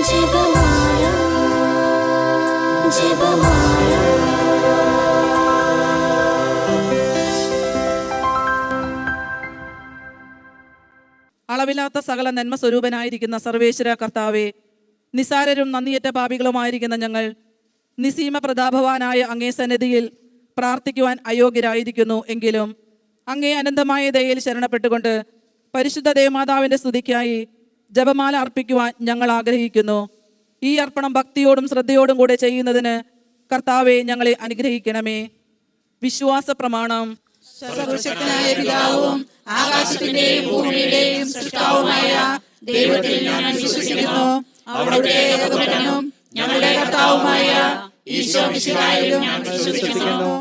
ജപമാല ജപമാല. അളവില്ലാത്ത സകല നന്മ സ്വരൂപനായിരിക്കുന്ന സർവേശ്വര കർത്താവെ, നിസാരരും നന്ദിയേറ്റ പാപികളുമായിരിക്കുന്ന ഞങ്ങൾ നിസീമ പ്രതാപവാനായ അങ്ങേ സന്നിധിയിൽ പ്രാർത്ഥിക്കുവാൻ അയോഗ്യരായിരിക്കുന്നു. എങ്കിലും അങ്ങേ അനന്തമായ ദയയിൽ ശരണപ്പെട്ടുകൊണ്ട് പരിശുദ്ധ ദേവമാതാവിൻ്റെ സ്തുതിക്കായി ജപമാല അർപ്പിക്കുവാൻ ഞങ്ങൾ ആഗ്രഹിക്കുന്നു. ഈ അർപ്പണം ഭക്തിയോടും ശ്രദ്ധയോടും കൂടെ ചെയ്യുന്നതിന് കർത്താവെ ഞങ്ങളെ അനുഗ്രഹിക്കണമേ. വിശ്വാസ പ്രമാണം. സർവശക്തനായ പിതാവും ആകാശത്തിന്റെയും ഭൂമിയുടെയും സൃഷ്ടാവുമായ ദൈവത്തിൽ ഞാൻ വിശ്വസിക്കുന്നു. അവിടുത്തെ ഏകപുത്രനും ഞങ്ങളുടെ കർത്താവുമായ ഈശോ മിശിഹായിലും ഞാൻ വിശ്വസിക്കുന്നു.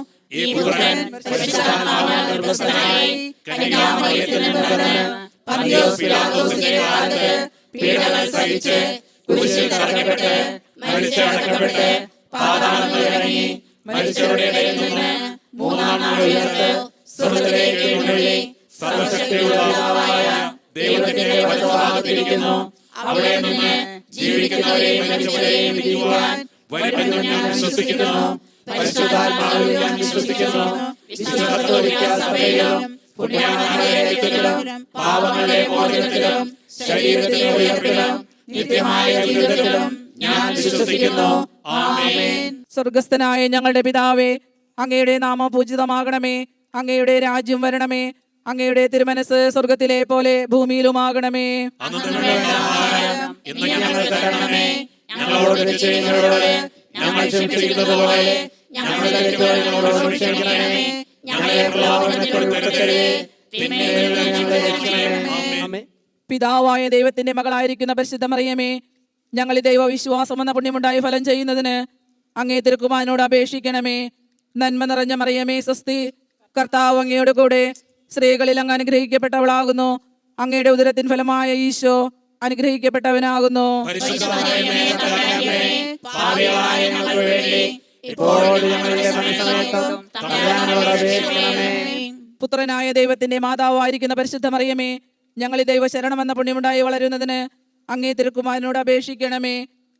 ഈ പുത്രൻ പരിശുദ്ധാത്മാവിനാൽ ഗർഭസ്ഥനായി കന്യാമറിയത്തിൽ നിന്ന് പിറന്ന് പന്തിയോസ് പിലാത്തോസിന്റെ കാലത്ത് പീഡകൾ സഹിച്ച് കുരിശിൽ തറയ്ക്കപ്പെട്ട് മരിച്ചടക്കപ്പെട്ട് പാതാളങ്ങളിൽ ഇറങ്ങി മരിച്ചവരുടെ ഇടയിൽ നിന്ന് മൂന്നാം നാൾ ഉയർത്ത് സ്വർഗ്ഗത്തിലേക്ക് എഴുന്നള്ളി സർവശക്തിയുള്ള പിതാവായ ദൈവത്തിന്റെ വലതുഭാഗത്തിരിക്കുന്നു. അവിടെ നിന്ന് ജീവിക്കുന്നവരെയും മരിച്ചവരെയും വിധിക്കുവാൻ വരുമെന്ന് ഞാൻ വിശ്വസിക്കുന്നു. പരിശുദ്ധാത്മാവിൽ ഞാൻ വിശ്വസിക്കുന്നു. വിശുദ്ധ കത്തോലിക്ക സഭയിലും പുണ്യാത്മാക്കളുടെ ഐക്യത്തിലും പാപങ്ങളുടെ മോചനത്തിലും ശരീരത്തിന്റെ ഉയർപ്പിലും നിത്യമായ ജീവിതത്തിലും ഞാൻ വിശ്വസിക്കുന്നു. ആമേൻ. സ്വർഗസ്ഥനായ ഞങ്ങളുടെ പിതാവേ, അങ്ങയുടെ നാമം പൂജിതമാകണമേ. അങ്ങയുടെ രാജ്യം വരണമേ. അങ്ങയുടെ തിരുമനസ് സ്വർഗത്തിലെ പോലെ ഭൂമിയിലുമാകണമേ. ഞങ്ങളോട് ചെയ്യുന്നവരോട് ഞങ്ങൾ ക്ഷമിച്ചിരിക്കുന്നത് പോലെ ഞങ്ങളുടെ തെറ്റുകളോട് ക്ഷമിക്കണമേ. ഞങ്ങളെ പ്രലോഭനത്തിൽ ഉൾപ്പെടുത്തരുതേ, തിന്മയിൽ നിന്ന് ഞങ്ങളെ രക്ഷിക്കണമേ. പിതാവായ ദൈവത്തിന്റെ മകളായിരിക്കുന്ന പരിശുദ്ധ മറിയമേ, ഞങ്ങൾ ഈ ദൈവവിശ്വാസം എന്ന പുണ്യമുണ്ടായി ഫലം ചെയ്യുന്നതിന് അങ്ങേ തിരുക്കുമാരനോട് അപേക്ഷിക്കണമേ. നന്മ നിറഞ്ഞ മറിയമേ സ്വസ്തി, കർത്താവ് അങ്ങയുടെ കൂടെ സ്ത്രീകളിൽ അങ്ങ് അനുഗ്രഹിക്കപ്പെട്ടവളാകുന്നു. അങ്ങയുടെ ഉദരത്തിൻ ഫലമായ ഈശോ അനുഗ്രഹിക്കപ്പെട്ടവനാകുന്നു. പുത്രനായ ദൈവത്തിന്റെ മാതാവായിരിക്കുന്ന പരിശുദ്ധ മറിയമേ, ഞങ്ങൾ ഈ ദൈവശരണം എന്ന പുണ്യമുണ്ടായി വളരുന്നതിന് അങ്ങേ തിരുക്കുമാരനോട് അപേക്ഷിക്കണമേ.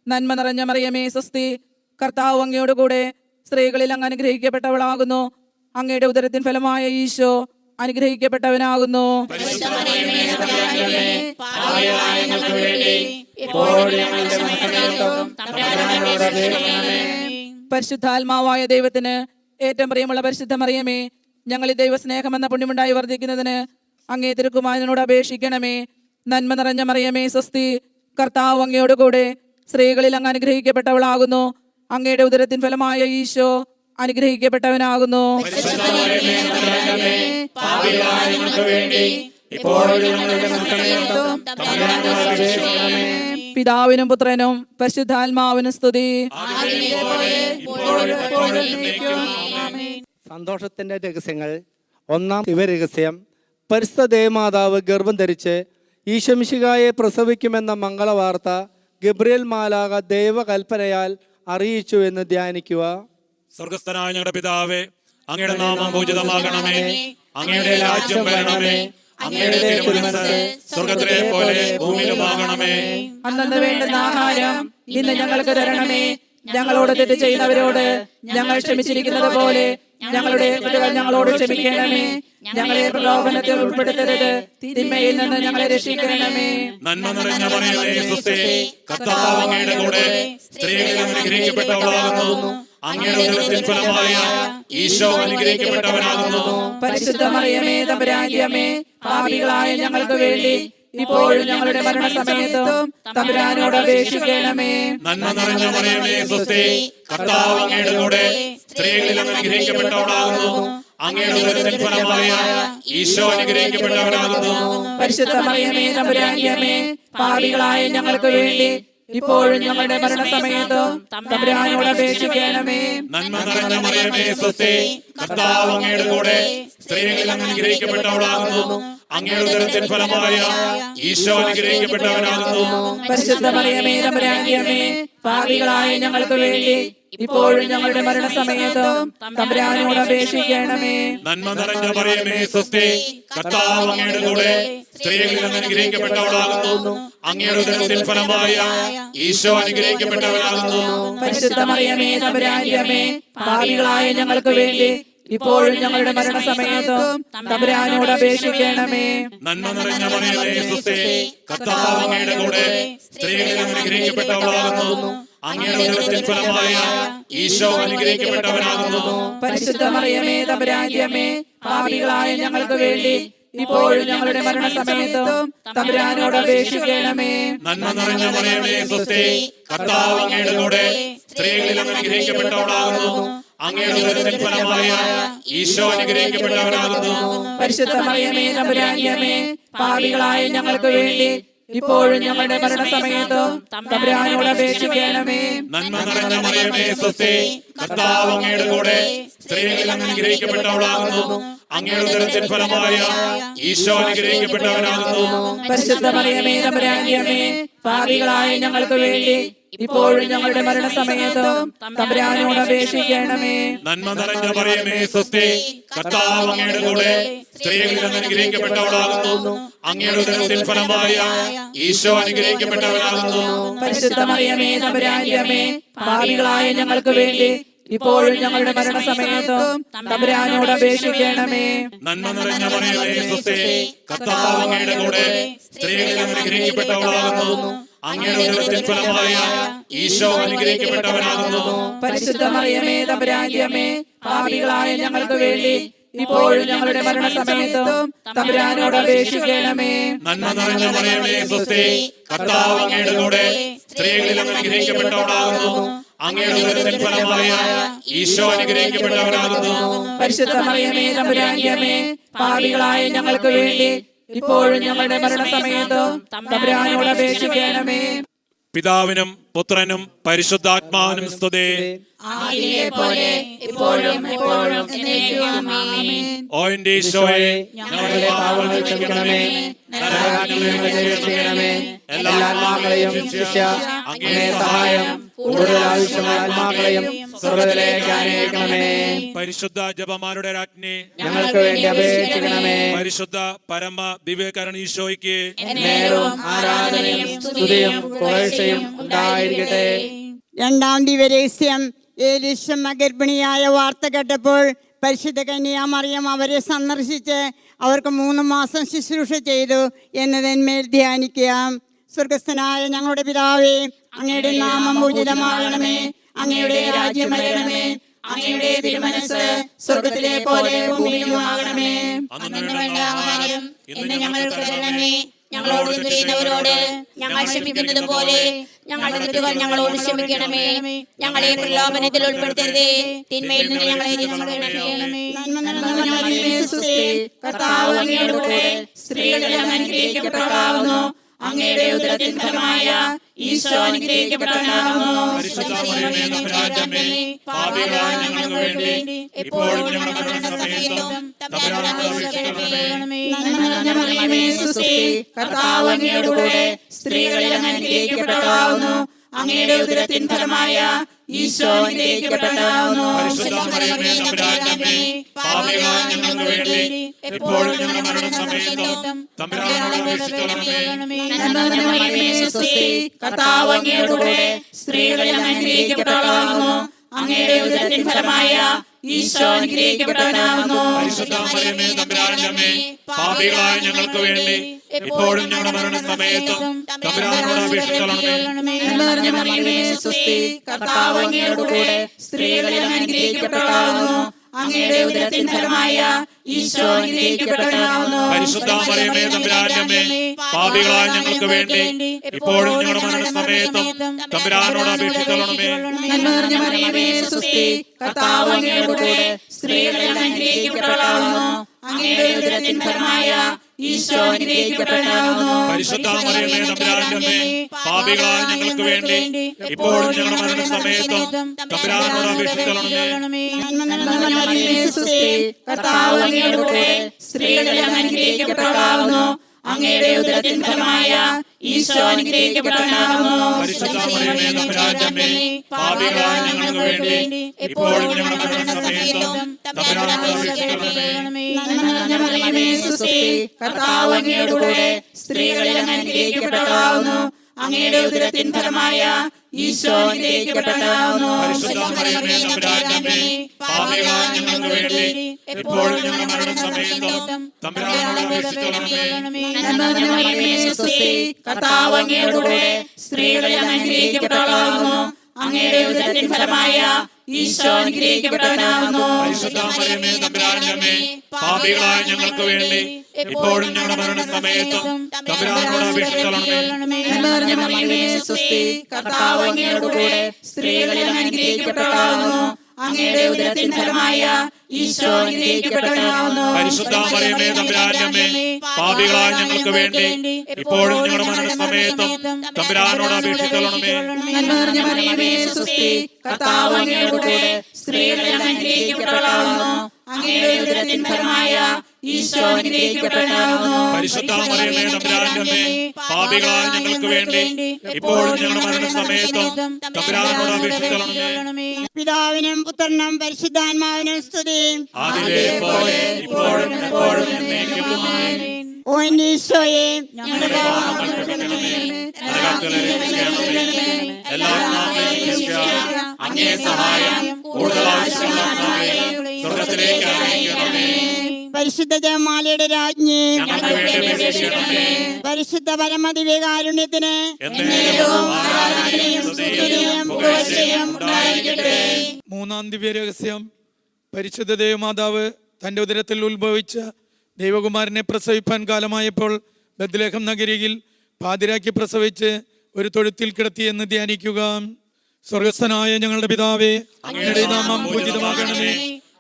നന്മ നിറഞ്ഞ മറിയമേ സ്വസ്തി, കർത്താവ് അങ്ങയുടെ കൂടെ സ്ത്രീകളിൽ അങ്ങ് അനുഗ്രഹിക്കപ്പെട്ടവളാകുന്നു. അങ്ങയുടെ ഉദരത്തിൻ ഫലമായ ഈശോ അനുഗ്രഹിക്കപ്പെട്ടവനാകുന്നു. പരിശുദ്ധാത്മാവായ ദൈവത്തിന് ഏറ്റവും പ്രിയമുള്ള പരിശുദ്ധ മറിയമേ, ഞങ്ങൾ ഈ ദൈവസ്നേഹം എന്ന പുണ്യമുണ്ടായി വർദ്ധിക്കുന്നതിന് അങ്ങേ തിരുക്കുമാരനോട് അപേക്ഷിക്കണമേ. നന്മ നിറഞ്ഞ മറിയമേ സ്വസ്തി, കർത്താവ് അങ്ങയുടെ കൂടെ സ്ത്രീകളിൽ അങ്ങ് അനുഗ്രഹിക്കപ്പെട്ടവളാകുന്നു. അങ്ങയുടെ ഉദരത്തിൻ ഫലമായ ഈശോ അനുഗ്രഹിക്കപ്പെട്ടവനാകുന്നു. പിതാവിനും പുത്രനും പരിശുദ്ധാത്മാവിനും സ്തുതി. സന്തോഷത്തിന്റെ രഹസ്യങ്ങൾ. ഒന്നാം ശിവരഹസ്യം. പരിശുദ്ധ ദേവമാതാവ് ഗർഭം ധരിച്ച് ഈശോമിശിഹായെ പ്രസവിക്കുമെന്ന മംഗളവാർത്ത ഗബ്രിയേൽ മാലാഖ ദൈവകൽപ്പനയാൽ അറിയിച്ചു എന്ന് ധ്യാനിക്കുക. സ്വർഗസ്ഥനായ ഞങ്ങളുടെ പിതാവേ, അങ്ങയുടെ നാമം പൂജിതമാകണമേ. അങ്ങയുടെ രാജ്യം വരണമേ. അങ്ങയുടെ തിരുമനസ്സ് സ്വർഗ്ഗത്തിലെ പോലെ ഭൂമിയിലുമാകണമേ. അന്നന്ന് വേണ്ടുന്ന ആഹാരം ഇന്ന് ഞങ്ങൾക്ക് തരണമേ. ഞങ്ങളോട് തെറ്റ് ചെയ്യുന്നവരോട് ഞങ്ങൾ ക്ഷമിച്ചിരിക്കുന്നത് പോലെ ഞങ്ങളുടെ തെറ്റുകൾ ഞങ്ങളോട് ക്ഷമിക്കണമേ. ഞങ്ങളെ പ്രലോഭനത്തിൽ ഉൾപ്പെടുത്തരുത്, തിന്മയിൽ നിന്ന് ഞങ്ങളെ രക്ഷിക്കണമേ. നന്മ നിറഞ്ഞ മറിയമേ സ്വസ്തി, കർത്താവ് അങ്ങയുടെ കൂടെ സ്ത്രീകളിൽ അനുഗ്രഹിക്കപ്പെട്ടവളാകുന്നു. അങ്ങയുടെ ഉദരത്തിൻ ഫലമായ ഈശോ അനുഗ്രഹിക്കപ്പെട്ടവനാകുന്നു. പരിശുദ്ധ മറിയമേ തമ്പുരാന്റെ അമ്മേ, പാപികളായ ഞങ്ങൾക്ക് വേണ്ടി ഇപ്പോഴും ഞങ്ങളുടെ മരണസമയത്തും തമ്പുരാനോട് അപേക്ഷിക്കണമേ. നന്മ നിറഞ്ഞ മറിയമേ സ്വസ്തി, കർത്താവ് അങ്ങയുടെ കൂടെ സ്ത്രീകളിൽ അനുഗ്രഹിക്കപ്പെട്ടവളാകുന്നു. അങ്ങയുടെ ഉദരത്തിൻ ഫലമായ ഈശോ അനുഗ്രഹിക്കപ്പെട്ടവനാകുന്നു. പരിശുദ്ധ മറിയമേ തമ്പുരാന്റെ അമ്മേ, പാപികളായ ഞങ്ങൾക്ക് വേണ്ടി ഇപ്പോഴും ഞങ്ങളുടെ മരണസമയത്തും തമ്പുരാനോട് അപേക്ഷിക്കണമേ. നന്മ നിറഞ്ഞ മറിയമേ സ്വസ്തി, കർത്താവ് അങ്ങയുടെ കൂടെ സ്ത്രീകളിൽ അനുഗ്രഹിക്കപ്പെട്ടവളാകുന്നു. അങ്ങയുടെ ഉദരത്തിൻ ഫലമായ ഈശോ അനുഗ്രഹിക്കപ്പെട്ടവനാകുന്നു. പരിശുദ്ധ മറിയമേ തമ്പുരാന്റെ അമ്മേ, പാപികളായ ഞങ്ങൾക്ക് വേണ്ടി ഇപ്പോഴും ഞങ്ങളുടെ മരണസമയത്തും തമ്പുരാനോട് അപേക്ഷിക്കണമേ. നന്മ നിറഞ്ഞ മറിയമേ സ്വസ്തി, കർത്താവ് അങ്ങയുടെ കൂടെ സ്ത്രീകളിൽ അങ്ങ് അനുഗ്രഹിക്കപ്പെട്ടവളാകുന്നു. അങ്ങയുടെ ഉദരത്തിൻ ഫലമായ ഈശോ അനുഗ്രഹിക്കപ്പെട്ടവനാകുന്നു. പരിശുദ്ധ മറിയമേ തമ്പുരാന്റെ അമ്മേ, പാപികളായ ഞങ്ങൾക്ക് വേണ്ടി ഇപ്പോഴും ഞങ്ങളുടെ മരണസമയത്തും തമ്പുരാനോട് അപേക്ഷിക്കണമേ. നന്മ നിറഞ്ഞ മറിയമേ സ്വസ്തി, കർത്താവ് അങ്ങയുടെ കൂടെ സ്ത്രീകളിൽ അങ്ങ് അനുഗ്രഹിക്കപ്പെട്ടവളാകുന്നു. അങ്ങയുടെ ഉദരത്തിൻ ഫലമായ ഈശോ അനുഗ്രഹിക്കപ്പെട്ടവനാകുന്നു. പരിശുദ്ധ മറിയമേ തമ്പുരാന്റെ അമ്മേ, പാപികളായ ഞങ്ങൾക്ക് വേണ്ടി ഇപ്പോഴും ഞങ്ങളുടെ മരണസമയത്തും തമ്പുരാനോട് അപേക്ഷിക്കണമേ. നന്മ നിറഞ്ഞ മറിയമേ സ്വസ്തി, കർത്താവ് അങ്ങയുടെ കൂടെ സ്ത്രീകളിൽ അങ്ങ് അനുഗ്രഹിക്കപ്പെട്ടവളാകുന്നു. അങ്ങയുടെ ഉദരത്തിൻ ഫലമായ ഈശോ അനുഗ്രഹിക്കപ്പെട്ടവനാകുന്നു. പരിശുദ്ധ മറിയമേ തമ്പുരാന്റെ അമ്മേ, പാപികളായ ഞങ്ങൾക്ക് വേണ്ടി ഇപ്പോഴും ഞങ്ങളുടെ മരണസമയത്തും തമ്പുരാനോട് അപേക്ഷിക്കണമേ. നന്മ നിറഞ്ഞ മറിയമേ സ്വസ്തി, കർത്താവ് അങ്ങയുടെ കൂടെ സ്ത്രീകളിൽ അങ്ങ് അനുഗ്രഹിക്കപ്പെട്ടവളാകുന്നു. അങ്ങയുടെ ഉദരത്തിൻ ഫലമായ ഈശോ അനുഗ്രഹിക്കപ്പെട്ടവനാകുന്നു. പരിശുദ്ധ മറിയമേ തമ്പുരാന്റെ അമ്മേ, പാപികളായ ഞങ്ങൾക്ക് വേണ്ടി ഇപ്പോഴും ഞങ്ങളുടെ മരണസമയത്തും തമ്പുരാനോട് അപേക്ഷിക്കണമേ. നന്മ നിറഞ്ഞ മറിയമേ സ്വസ്തി, കർത്താവ് അങ്ങയുടെ കൂടെ സ്ത്രീകളിൽ അങ്ങ് അനുഗ്രഹിക്കപ്പെട്ടവളാകുന്നു. അങ്ങയുടെ ഉദരത്തിൻ ഫലമായ ഈശോ അനുഗ്രഹിക്കപ്പെട്ടവനാകുന്നു. പരിശുദ്ധ മറിയമേ തമ്പുരാന്റെ അമ്മേ, പാപികളായ ഞങ്ങൾക്ക് വേണ്ടി ഇപ്പോഴും ഞങ്ങളുടെ മരണസമയത്തും തമ്പുരാനോട് അപേക്ഷിക്കണമേ. നന്മ നിറഞ്ഞ മറിയമേ സ്വസ്തി, കർത്താവ് അങ്ങയുടെ കൂടെ സ്ത്രീകളിൽ അങ്ങ് അനുഗ്രഹിക്കപ്പെട്ടവളാകുന്നു. അങ്ങയുടെ ഉദരത്തിൻ ഫലമായ ഈശോ അനുഗ്രഹിക്കപ്പെട്ടവനാകുന്നു. പരിശുദ്ധ മറിയമേ തമ്പുരാന്റെ അമ്മേ, പാപികളായ ഞങ്ങൾക്ക് വേണ്ടി ഇപ്പോഴും ഞങ്ങളുടെ മരണസമയത്തും തമ്പുരാനോട് അപേക്ഷിക്കണമേ. നന്മ നിറഞ്ഞ മറിയമേ സ്വസ്തി, കർത്താവ് അങ്ങയുടെ കൂടെ സ്ത്രീകളിൽ അങ്ങ് അനുഗ്രഹിക്കപ്പെട്ടവളാകുന്നു. അങ്ങയുടെ ഉദരത്തിൻ ഫലമായ ഈശോ അനുഗ്രഹിക്കപ്പെട്ടവനാകുന്നു. പരിശുദ്ധ മറിയമേ തമ്പുരാന്റെ അമ്മേ, പാപികളായ ഞങ്ങൾക്ക് വേണ്ടി ഇപ്പോഴും ഞങ്ങളുടെ മരണസമയത്തും തമ്പുരാനോട് അപേക്ഷിക്കണമേ. പിതാവിനും പുത്രനും പരിശുദ്ധാത്മാവിനും സ്തുതി. ആദിയിലെ പോലെ ഇപ്പോഴും എപ്പോഴും എന്നേക്കും ആമേൻ. ഓ എന്റെ ഈശോയെ, ഞങ്ങളുടെ പാപങ്ങൾ ക്ഷമിക്കണമേ, നരകാഗ്നിയിൽ നിന്ന് ഞങ്ങളെ രക്ഷിക്കണമേ. എല്ലാ ആത്മാക്കളെയും ശിക്ഷ അങ്ങേ സഹായം കൂടുതൽ ആവശ്യമായ ആത്മാക്കളെയും സ്വർഗ്ഗത്തിലേക്ക് അനയിക്കണമേ. പരിശുദ്ധ ജപമാരുടെ രാജ്ഞി, ഞങ്ങൾക്ക് വേണ്ടി അപേക്ഷിക്കണമേ. പരിശുദ്ധ പരമ ദിവ്യകാരണ ഈശോയ്ക്ക് നേരവും ആരാധനയും സ്തുതിയും പുകഴ്ചയും ഉണ്ടായിരിക്കട്ടെ. രണ്ടാം ദിവരഹസ്യം. ഏലീശമ്മ ഗർഭിണിയായ വാർത്ത കേട്ടപ്പോൾ പരിശുദ്ധ കന്യാമറിയം അവരെ സന്ദർശിച്ച് അവർക്ക് 3 മാസം ശുശ്രൂഷ ചെയ്തു എന്നതിന്മേൽ ധ്യാനിക്കാം. സ്വർഗസ്ഥനായ ഞങ്ങളുടെ പിതാവേ, അങ്ങയുടെ നാമം പൂജിതമാകണമേ. അങ്ങയുടെ രാജ്യം വരണമേ. അങ്ങയുടെ തിരുമനസ്സ് സ്വർഗത്തിലെ പോലെ ഭൂമിയിലുമാകണമേ. അന്നു വേണ്ട ആഹാരം ഇന്ന് ഞങ്ങൾക്ക് തരണമേ. ഞങ്ങളോട് ചെയ്യുന്നവരോട് ഞങ്ങൾ ക്ഷമിക്കുന്നത് പോലെ ഞങ്ങളുടെ തെറ്റുകൾ ഞങ്ങളോട് ക്ഷമിക്കണമേ. ഞങ്ങളെ പ്രലോഭനത്തിൽ ഉൾപ്പെടുത്തരുതേ, തിന്മയിൽ നിന്ന് ഞങ്ങളെ രക്ഷിക്കണമേ. നന്മ നിറഞ്ഞ മറിയമേ സ്വസ്തി, കർത്താവ് അങ്ങയുടെ കൂടെ സ്ത്രീകളിൽ അങ്ങ് അനുഗ്രഹിക്കപ്പെട്ടവളാകുന്നു. അങ്ങയുടെ ഉദരത്തിൻ ഫലമായ ഈശോ അനുഗ്രഹിക്കപ്പെട്ടവനാകുന്നു. പരിശുദ്ധ മറിയമേ തമ്പുരാന്റെ അമ്മേ, പാപികളായ ഞങ്ങൾക്ക് വേണ്ടി ഇപ്പോഴും ഞങ്ങളുടെ മരണസമയത്തും തമ്പുരാനോട് അപേക്ഷിക്കണമേ. നന്മ നിറഞ്ഞ മറിയമേ സ്വസ്തി, കർത്താവ് അങ്ങയുടെ കൂടെ സ്ത്രീകളിൽ അങ്ങ് അനുഗ്രഹിക്കപ്പെട്ടവളാകുന്നു. അങ്ങയുടെ ഉദരത്തിൻ ഫലമായ ഈശോ അനുഗ്രഹിക്കപ്പെട്ടവനാകുന്നു. പരിശുദ്ധ മറിയമേ തമ്പുരാന്റെ അമ്മേ, പാപികളായ ഞങ്ങൾക്ക് വേണ്ടി ഇപ്പോഴും ഞങ്ങളുടെ മരണസമയത്തും തമ്പുരാനോട് അപേക്ഷിക്കണമേ. നന്മ നിറഞ്ഞ മറിയമേ സ്വസ്തി, കർത്താവ് അങ്ങയുടെ കൂടെ സ്ത്രീകളിൽ അങ്ങ് അനുഗ്രഹിക്കപ്പെട്ടവളാകുന്നു. അങ്ങയുടെ ഉദരത്തിൻ ഫലമായ ഈശോ അനുഗ്രഹിക്കപ്പെട്ടവനാകുന്നു. പരിശുദ്ധ മറിയമേ തമ്പുരാന്റെ അമ്മേ, പാപികളായ ഞങ്ങൾക്ക് വേണ്ടി ഇപ്പോഴും ഞങ്ങളുടെ മരണസമയത്തും തമ്പുരാനോട് അപേക്ഷിക്കണമേ. നന്മ നിറഞ്ഞ മറിയമേ സ്വസ്തി, കർത്താവ് അങ്ങയുടെ കൂടെ സ്ത്രീകളിൽ അങ്ങ് അനുഗ്രഹിക്കപ്പെട്ടവളാകുന്നു. അങ്ങയുടെ ഉദരത്തിൻ ഫലമായ ഈശോ അനുഗ്രഹിക്കപ്പെട്ടവനാകുന്നു. പരിശുദ്ധ മറിയമേ തമ്പുരാന്റെ അമ്മേ, പാപികളായ ഞങ്ങൾക്ക് വേണ്ടി ഇപ്പോഴും ഞങ്ങളുടെ മരണസമയത്തും തമ്പുരാനോട് അപേക്ഷിക്കണമേ. നന്മ നിറഞ്ഞ മറിയമേ സ്വസ്തി, കർത്താവ് അങ്ങയുടെ കൂടെ സ്ത്രീകളിൽ അങ്ങ് അനുഗ്രഹിക്കപ്പെട്ടവളാകുന്നു. അങ്ങയുടെ ഉദരത്തിൻ ഫലമായ ഈശോ അനുഗ്രഹിക്കപ്പെട്ടവനാകുന്നു. പരിശുദ്ധ മറിയമേ തമ്പുരാന്റെ അമ്മേ, പാപികളായ ഞങ്ങൾക്ക് വേണ്ടി ഇപ്പോഴും ഞങ്ങളുടെ മരണസമയത്തും തമ്പുരാനോട് അപേക്ഷിക്കണമേ. നന്മ നിറഞ്ഞ മറിയമേ സ്വസ്തി, കർത്താവ് അങ്ങയുടെ കൂടെ സ്ത്രീകളിൽ അങ്ങ് അനുഗ്രഹിക്കപ്പെട്ടവളാകുന്നു. അങ്ങയുടെ ഉദരത്തിൻ ഫലമായ ഈശോ അനുഗ്രഹിക്കപ്പെട്ടവനാകുന്നു. പരിശുദ്ധ മറിയമേ തമ്പുരാന്റെ അമ്മേ, പാപികളായ ഞങ്ങൾക്ക് വേണ്ടി ഇപ്പോഴും ഞങ്ങളുടെ മരണസമയത്തും തമ്പുരാനോട് അപേക്ഷിക്കണമേ. നന്മ നിറഞ്ഞ മറിയമേ സ്വസ്തി, കർത്താവ് അങ്ങയുടെ കൂടെ സ്ത്രീകളിൽ അങ്ങ് അനുഗ്രഹിക്കപ്പെട്ടവളാകുന്നു. അങ്ങയുടെ ഉദരത്തിൻ ഫലമായ ഈശോ അനുഗ്രഹിക്കപ്പെട്ടവനാകുന്നു. പരിശുദ്ധ മറിയമേ തമ്പുരാന്റെ അമ്മേ, പാപികളായ ഞങ്ങൾക്ക് വേണ്ടി ഇപ്പോഴും ഞങ്ങളുടെ മരണസമയത്തും തമ്പുരാനോട് അപേക്ഷിക്കണമേ. നന്മ നിറഞ്ഞ മറിയമേ സ്വസ്തി, കർത്താവ് അങ്ങയുടെ കൂടെ സ്ത്രീകളിൽ അങ്ങ് അനുഗ്രഹിക്കപ്പെട്ടവളാകുന്നു. അങ്ങയുടെ ഉദരത്തിൻ ഫലമായ ഈശോ അനുഗ്രഹിക്കപ്പെട്ടവനാകുന്നു. പരിശുദ്ധ മറിയമേ തമ്പുരാന്റെ അമ്മേ, പാപികളായ ഞങ്ങൾക്ക് വേണ്ടി ഇപ്പോഴും ഞങ്ങളുടെ മരണസമയത്തും തമ്പുരാനോട് അപേക്ഷിക്കണമേ. നന്മ നിറഞ്ഞ മറിയമേ സ്വസ്തി, കർത്താവ് അങ്ങയുടെ കൂടെ സ്ത്രീകളിൽ അങ്ങ് അനുഗ്രഹിക്കപ്പെട്ടവളാകുന്നു. അങ്ങയുടെ ഉദരത്തിൻ ഫലമായ ഈശോ അനുഗ്രഹിക്കപ്പെട്ടവനാകുന്നു. പരിശുദ്ധ മറിയമേ തമ്പുരാന്റെ അമ്മേ, പാപികളായ ഞങ്ങൾക്ക് വേണ്ടി ഇപ്പോഴും ഞങ്ങളുടെ മരണസമയത്തും തമ്പുരാനോട് അപേക്ഷിക്കണമേ. നന്മ നിറഞ്ഞ മറിയമേ സ്വസ്തി, കർത്താവ് അങ്ങയുടെ കൂടെ സ്ത്രീകളിൽ അങ്ങ് അനുഗ്രഹിക്കപ്പെട്ടവളാകുന്നു. അങ്ങയുടെ ഉദരത്തിൻ ഫലമായ ഈശോ അനുഗ്രഹിക്കപ്പെട്ടവനാകുന്നു. പരിശുദ്ധ മറിയമേ തമ്പുരാന്റെ അമ്മേ, പാപികളായ ഞങ്ങൾക്ക് വേണ്ടി ഇപ്പോഴും ഞങ്ങളുടെ മരണസമയത്തും തമ്പുരാനോട് അപേക്ഷിക്കണമേ. പിതാവിനും പുത്രനും പരിശുദ്ധാത്മാവിനും സ്തുതി. ആദിയിലെ പോലെ ഇപ്പോഴും എപ്പോഴും എന്നേക്കും ആമേൻ. ഓ എന്റെ ഈശോയെ, ഞങ്ങളുടെ പാപങ്ങൾ ക്ഷമിക്കണമേ. നരകത്തിൽ രക്ഷിക്കണമേ. എല്ലാവരും അങ്ങേ സഹായം കൂടുതൽ ആവശ്യമുള്ളവരെ സ്വർഗ്ഗത്തിലേക്ക് അയക്കണമേ. പരിശുദ്ധ ജപമാലയുടെ രാജ്ഞി, ഞങ്ങൾക്ക് വേണ്ടി അപേക്ഷിക്കണമേ. പരിശുദ്ധ പരമദിവ്യകാരുണ്യത്തിന് എന്നേരവും ആരാധനയും സ്തുതിയും പുകഴ്ചയും ഉണ്ടായിരിക്കട്ടെ. മൂന്നാം ദിവ്യരഹസ്യം, പരിശുദ്ധ ദേവമാതാവ് തൻ്റെ ഉദരത്തിൽ ഉത്ഭവിച്ച ദൈവകുമാരനെ പ്രസവിപ്പാൻ കാലമായപ്പോൾ ബത്ലഹേം നഗരിയിൽ പാതിരാക്കി പ്രസവിച്ച് ഒരു തൊഴുത്തിൽ കിടത്തിയെന്ന് ധ്യാനിക്കുക. സ്വർഗസ്ഥനായ ഞങ്ങളുടെ പിതാവേ, അങ്ങയുടെ നാമം പൂജിതമാകണമേ.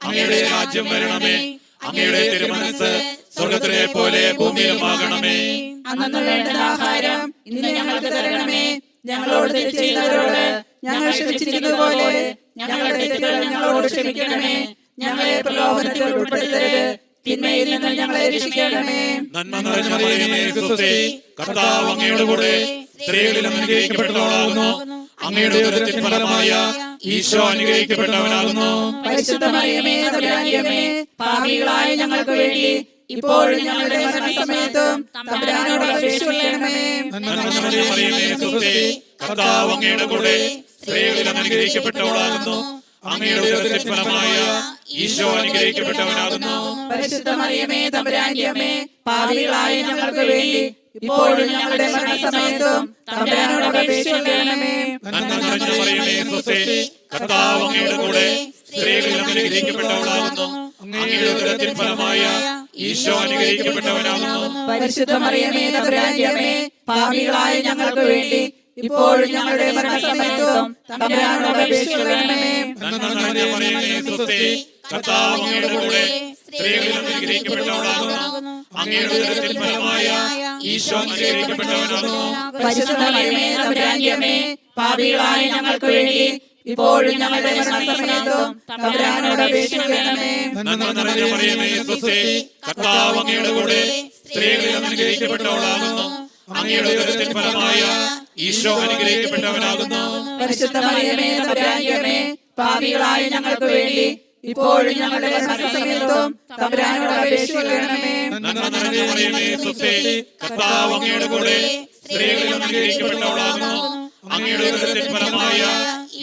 അങ്ങയുടെ രാജ്യം വരണമേ. അങ്ങയുടെ തിരുമനസ്സ് സ്വർഗ്ഗത്തിലെ പോലെ ഭൂമിയിലുമാകണമേ. അന്നു വേണ്ട ആഹാരം ഇന്ന് ഞങ്ങൾക്ക് തരണമേ. ഞങ്ങളോട് തെറ്റ് ചെയ്തവരോട് ഞങ്ങൾ ക്ഷമിച്ചിരിക്കുന്നത് പോലെ ഞങ്ങളുടെ തെറ്റുകൾ ഞങ്ങളോട് ക്ഷമിക്കണമേ. ഞങ്ങളെ പ്രലോഭനത്തിൽ ഉൾപ്പെടുത്തരുത്, തിന്മയിൽ നിന്ന് ഞങ്ങളെ രക്ഷിക്കണമേ. നന്മ നിറഞ്ഞ മറിയമേ സ്വസ്തി, കർത്താവ് അങ്ങയുടെ കൂടെ സ്ത്രീകളിൽ അനുഗ്രഹിക്കപ്പെട്ടവളാകുന്നു. അങ്ങയുടെ ഉദരത്തിൻ ഫലമായ ഈശോ അനുഗ്രഹിക്കപ്പെട്ടവനാകുന്നു. പരിശുദ്ധ മറിയമേ തമ്പുരാന്റെ അമ്മേ, പാപികളായ ഞങ്ങൾക്ക് വേണ്ടി ഇപ്പോഴും ഞങ്ങളുടെ മരണസമയത്തും തമ്പുരാനോട് അപേക്ഷിക്കണമേ. നന്മ നിറഞ്ഞ മറിയമേ സ്വസ്തി, കർത്താവ് അങ്ങയുടെ കൂടെ സ്ത്രീകളിൽ അനുഗ്രഹിക്കപ്പെട്ടവളാകുന്നു. അങ്ങയുടെ ഉദരത്തിൻ ഫലമായ ഈശോ അനുഗ്രഹിക്കപ്പെട്ടവനാകുന്നു. പരിശുദ്ധ മറിയമേ തമ്പുരാന്റെ അമ്മേ, പാപികളായ ഞങ്ങൾക്ക് വേണ്ടി ഇപ്പോഴും ഞങ്ങളുടെ മരണസമയത്തും തമ്പുരാനോട് അപേക്ഷിക്കണമേ. നന്മ നിറഞ്ഞ മറിയമേ സ്വസ്തി, കർത്താവ് അങ്ങയുടെ കൂടെ സ്ത്രീകളിൽ അനുഗ്രഹിക്കപ്പെട്ടവളാകുന്നു. അങ്ങയുടെ ഉദരത്തിൻ ഫലമായ ഈശോ അനുഗ്രഹിക്കപ്പെട്ടവനാകുന്നു. പരിശുദ്ധ മറിയമേ തമ്പുരാന്റെ അമ്മേ, പാപികളായ ഞങ്ങൾക്ക് വേണ്ടി ഇപ്പോഴും ഞങ്ങളുടെ മരണസമയത്തും തമ്പുരാനോട് അപേക്ഷിക്കണമേ. നന്മ നിറഞ്ഞ മറിയമേ സ്വസ്തി, കർത്താവ് അങ്ങയുടെ കൂടെ സ്ത്രീകളിൽ അനുഗ്രഹിക്കപ്പെട്ടവളാകുന്നു. അങ്ങയുടെ ഉദരത്തിൻ ഫലമായ ഈശോ അനുഗ്രഹിക്കപ്പെട്ടവനാകുന്നു. പരിശുദ്ധ മറിയമേ തമ്പുരാന്റെ അമ്മേ, പാപികളായ ഞങ്ങൾക്ക് വേണ്ടി ഇപ്പോഴും ഞങ്ങളുടെ മരണസമയത്തും തമ്പുരാനോട് അപേക്ഷിക്കണമേ. നന്മ നിറഞ്ഞ മറിയമേ സ്വസ്തി, കർത്താവ് അങ്ങയുടെ കൂടെ സ്ത്രീകളിൽ അനുഗ്രഹിക്കപ്പെട്ടവളാകുന്നു. അങ്ങയുടെ ഉദരത്തിൻ ഫലമായ ഈശോ അനുഗ്രഹിക്കപ്പെട്ടവനാകുന്നു. പരിശുദ്ധ മറിയമേ തമ്പുരാന്റെ അമ്മേ, പാപികളായ ഞങ്ങൾക്ക് വേണ്ടി ഇപ്പോഴും ഞങ്ങളുടെ മരണസമയത്തും തമ്പുരാനോട് അപേക്ഷിക്കണമേ. നന്മ നിറഞ്ഞ മറിയമേ സ്വസ്തി, കർത്താവ് അങ്ങയുടെ കൂടെ സ്ത്രീകളിൽ അനുഗ്രഹിക്കപ്പെട്ടവളാകുന്നു. അങ്ങയുടെ ഉദരത്തിൻ ഫലമായ